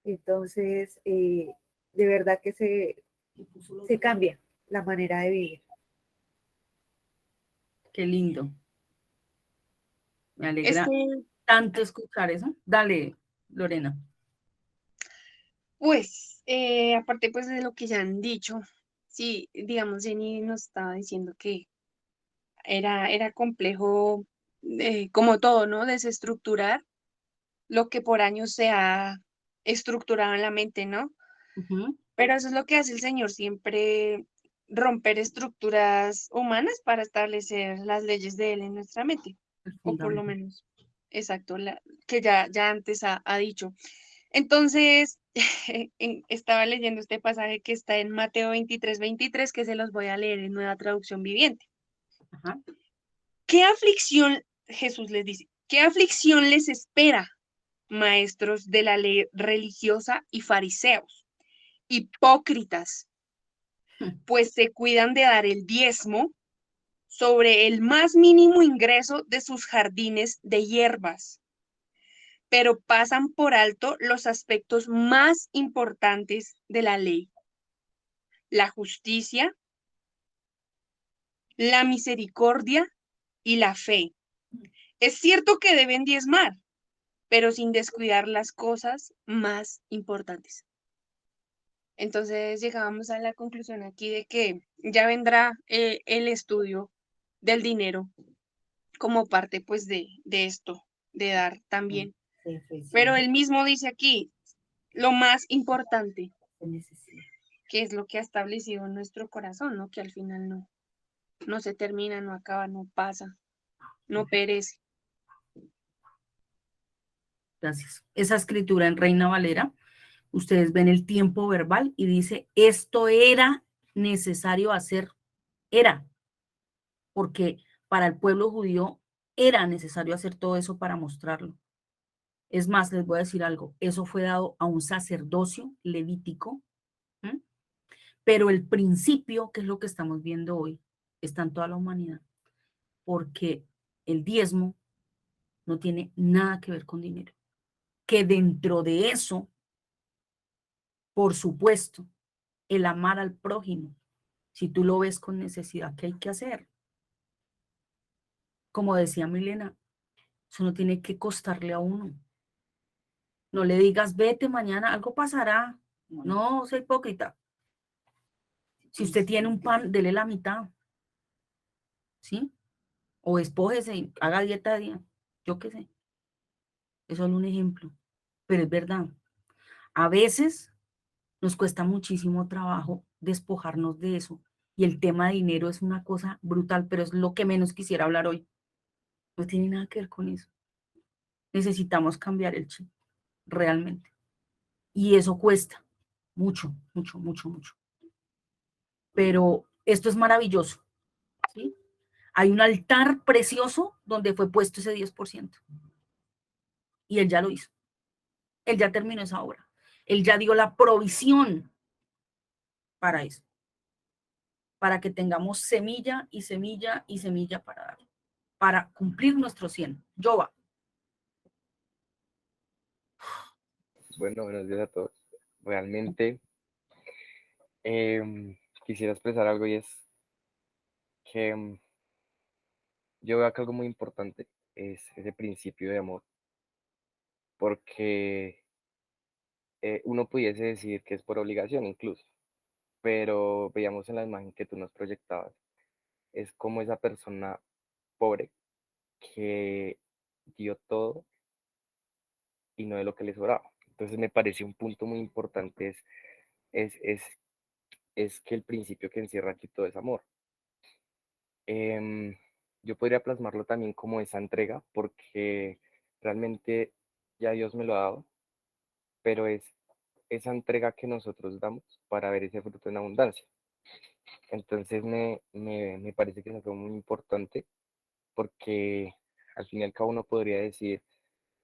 Entonces, de verdad que se cambia la manera de vivir. Qué lindo. Me alegra tanto escuchar eso. Dale, Lorena. Pues, aparte pues de lo que ya han dicho, sí, digamos, Jenny nos estaba diciendo que era complejo, como todo, ¿no? Desestructurar lo que por años se ha estructurado en la mente, ¿no? Pero eso es lo que hace el Señor, siempre romper estructuras humanas para establecer las leyes de Él en nuestra mente, o por lo menos, exacto, que ya antes ha dicho. Entonces, estaba leyendo este pasaje que está en Mateo 23:23, que se los voy a leer en Nueva Traducción Viviente. ¿Qué aflicción, Jesús les dice, qué aflicción les espera, maestros de la ley religiosa y fariseos, hipócritas, pues se cuidan de dar el diezmo sobre el más mínimo ingreso de sus jardines de hierbas, pero pasan por alto los aspectos más importantes de la ley: la justicia, la misericordia y la fe. Es cierto que deben diezmar, pero sin descuidar las cosas más importantes. Entonces llegábamos a la conclusión aquí de que ya vendrá el estudio del dinero como parte pues de esto, de dar también. Pero él mismo dice aquí, lo más importante, que es lo que ha establecido en nuestro corazón, ¿no? Que al final no se termina, no acaba, no pasa, no perece. Gracias. Esa escritura en Reina Valera, ustedes ven el tiempo verbal y dice, esto era necesario hacer, era, porque para el pueblo judío era necesario hacer todo eso para mostrarlo. Es más, les voy a decir algo, eso fue dado a un sacerdocio levítico, ¿m? Pero el principio, que es lo que estamos viendo hoy, está en toda la humanidad, porque el diezmo no tiene nada que ver con dinero. Que dentro de eso, por supuesto, el amar al prójimo, si tú lo ves con necesidad, ¿qué hay que hacer? Como decía Milena, eso no tiene que costarle a uno. No le digas, vete mañana, algo pasará. No, sea hipócrita. Si usted tiene un pan, dele la mitad. ¿Sí? O espójese y haga dieta de día. Yo qué sé. Es solo un ejemplo. Pero es verdad. A veces nos cuesta muchísimo trabajo despojarnos de eso. Y el tema de dinero es una cosa brutal, pero es lo que menos quisiera hablar hoy. No tiene nada que ver con eso. Necesitamos cambiar el chip, realmente. Y eso cuesta mucho, mucho, mucho, mucho. Pero esto es maravilloso, ¿sí? Hay un altar precioso donde fue puesto ese 10%. Y él ya lo hizo. Él ya terminó esa obra. Él ya dio la provisión para eso. Para que tengamos semilla y semilla y semilla para dar. Para cumplir nuestro 100. Yoba. Bueno, buenos días a todos. Realmente quisiera expresar algo y es que yo veo acá algo muy importante, es ese principio de amor, porque uno pudiese decir que es por obligación incluso, pero veíamos en la imagen que tú nos proyectabas, es como esa persona pobre que dio todo y no de lo que le sobraba. Entonces me parece un punto muy importante es, es, es que el principio que encierra aquí todo es amor. Yo podría plasmarlo también como esa entrega, porque realmente ya Dios me lo ha dado, pero es esa entrega que nosotros damos para ver ese fruto en abundancia. Entonces me parece que eso fue muy importante, porque al fin y al cabo uno podría decir,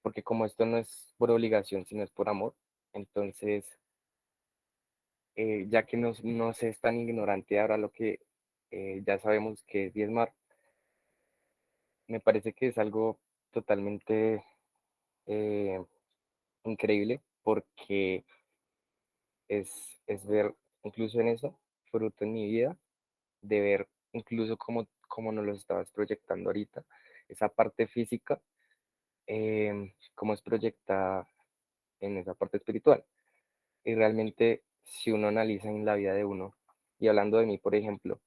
porque como esto no es por obligación, sino es por amor, entonces, ya que no se es tan ignorante ahora lo que ya sabemos que es diezmar, me parece que es algo totalmente eh, increíble, porque es ver incluso en eso fruto en mi vida, de ver incluso como nos lo estabas proyectando ahorita, esa parte física, cómo es proyectada en esa parte espiritual. Y realmente, si uno analiza en la vida de uno, y hablando de mí, por ejemplo,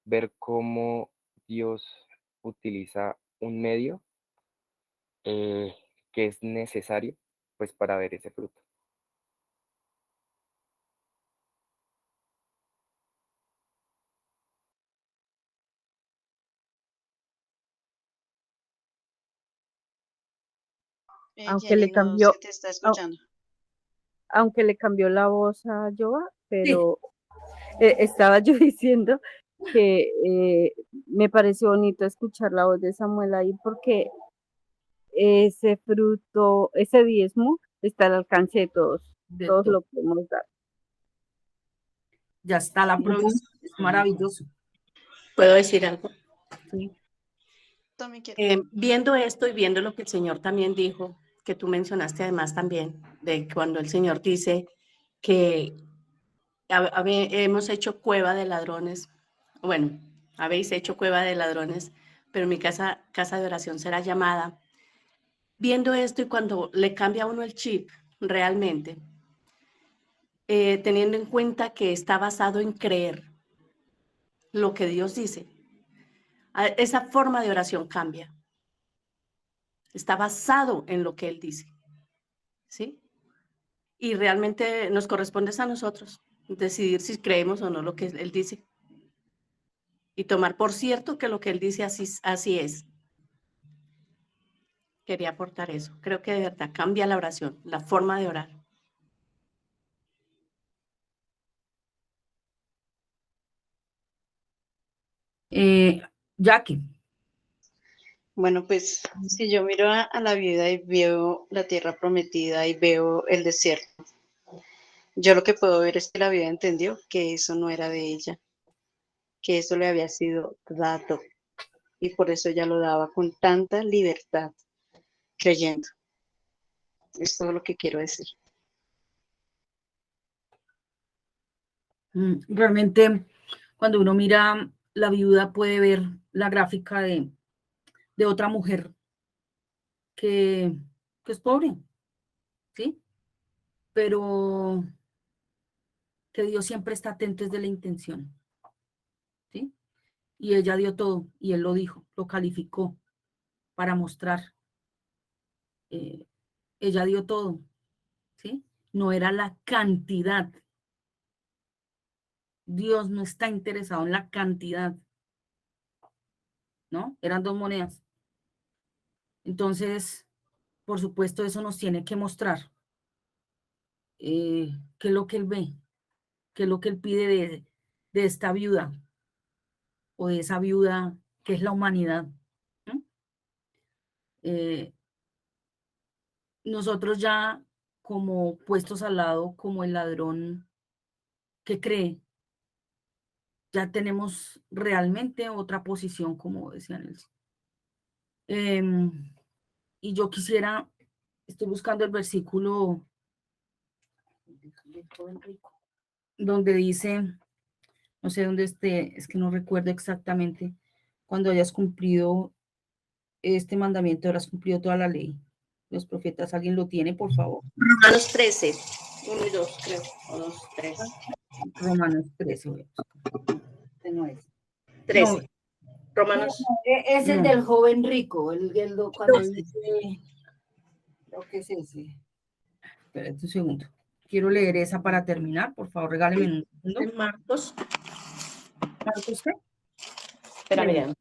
ver cómo Dios utiliza un medio que es necesario, pues, para ver ese fruto. Aunque le Jenny, no cambió, se te está au- escuchando. aunque le cambió la voz a Joa, pero estaba yo diciendo que me pareció bonito escuchar la voz de Samuel ahí porque ese fruto, ese diezmo está al alcance de todos, De todos todo. lo podemos dar. Ya está la provisión. Es maravilloso. ¿Puedo decir algo? Sí. Tome, quiero. Viendo esto y viendo lo que el Señor también dijo, que tú mencionaste además también, de cuando el Señor dice que hemos hecho cueva de ladrones, bueno, habéis hecho cueva de ladrones pero mi casa de oración será llamada. Viendo esto y cuando le cambia a uno el chip realmente, teniendo en cuenta que está basado en creer lo que Dios dice, esa forma de oración cambia. Está basado en lo que Él dice, ¿sí? Y realmente nos corresponde a nosotros decidir si creemos o no lo que Él dice. Y tomar por cierto que lo que Él dice así es. Quería aportar eso. Creo que de verdad cambia la oración, la forma de orar. Jackie. Bueno, pues si yo miro a la vida y veo la tierra prometida y veo el desierto, yo lo que puedo ver es que la vida entendió que eso no era de ella, que eso le había sido dado y por eso ella lo daba con tanta libertad, creyendo. Es todo lo que quiero decir. Realmente, cuando uno mira la viuda, puede ver la gráfica de otra mujer que es pobre, ¿sí? Pero que Dios siempre está atento desde la intención, ¿sí? Y ella dio todo, y Él lo dijo, lo calificó para mostrar. Ella dio todo, ¿sí? No era la cantidad. Dios no está interesado en la cantidad, ¿no? Eran 2 monedas. Entonces, por supuesto, eso nos tiene que mostrar qué es lo que Él ve, qué es lo que Él pide de esta viuda o de esa viuda que es la humanidad. Nosotros ya como puestos al lado, como el ladrón que cree, ya tenemos realmente otra posición, como decía Nelson. Y yo quisiera, estoy buscando el versículo donde dice, no sé dónde esté, es que no recuerdo exactamente, cuando hayas cumplido este mandamiento, habrás cumplido toda la ley. Los profetas, ¿alguien lo tiene, por favor? Romanos 13, 1 y 2, creo, o 2, 3. Romanos 13. Este no es. 13. No, Romanos. Es el No. del joven rico, cuando él 12. dice, creo que es ese. Espérate un segundo. Quiero leer esa para terminar. Por favor, regáleme un segundo. En Marcos. ¿Marcos qué? Espérame.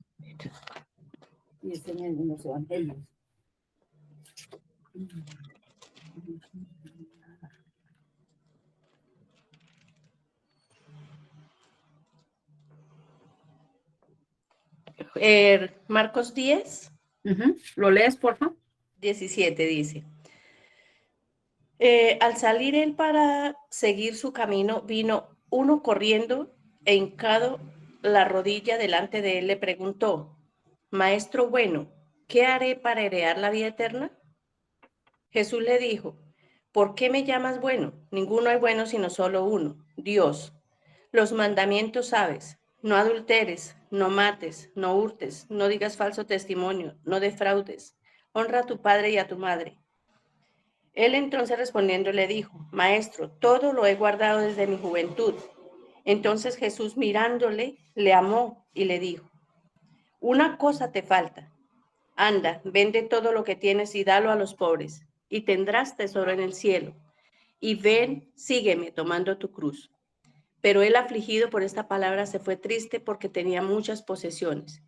Y este en los evangelios. Marcos 10. ¿Lo lees, por favor? 17 dice. Al salir él para seguir su camino, vino uno corriendo e hincado la rodilla delante de él, le preguntó: Maestro bueno, ¿qué haré para heredar la vida eterna? Jesús le dijo: ¿Por qué me llamas bueno? Ninguno es bueno sino solo uno, Dios. Los mandamientos sabes: no adulteres, no mates, no hurtes, no digas falso testimonio, no defraudes, honra a tu padre y a tu madre. Él entonces respondiendo le dijo: Maestro, todo lo he guardado desde mi juventud. Entonces Jesús mirándole, le amó y le dijo: una cosa te falta. Anda, vende todo lo que tienes y dalo a los pobres, y tendrás tesoro en el cielo. Y ven, sígueme tomando tu cruz. Pero él, afligido por esta palabra, se fue triste porque tenía muchas posesiones.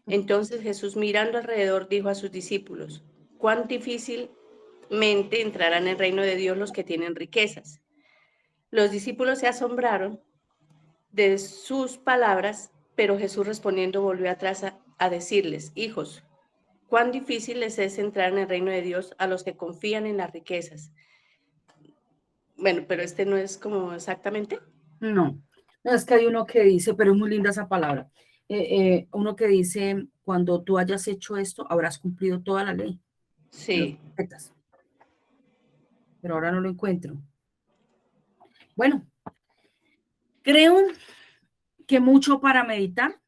Entonces Jesús, mirando alrededor, dijo a sus discípulos: cuán difícilmente entrarán en el reino de Dios los que tienen riquezas. Los discípulos se asombraron de sus palabras, pero Jesús respondiendo volvió atrás a decirles: hijos, cuán difícil les es entrar en el reino de Dios a los que confían en las riquezas. Bueno, pero este no es como exactamente. No, es que hay uno que dice, pero es muy linda esa palabra. Uno que dice: cuando tú hayas hecho esto, habrás cumplido toda la ley. Sí. Pero ahora no lo encuentro. Bueno, creo que mucho para meditar.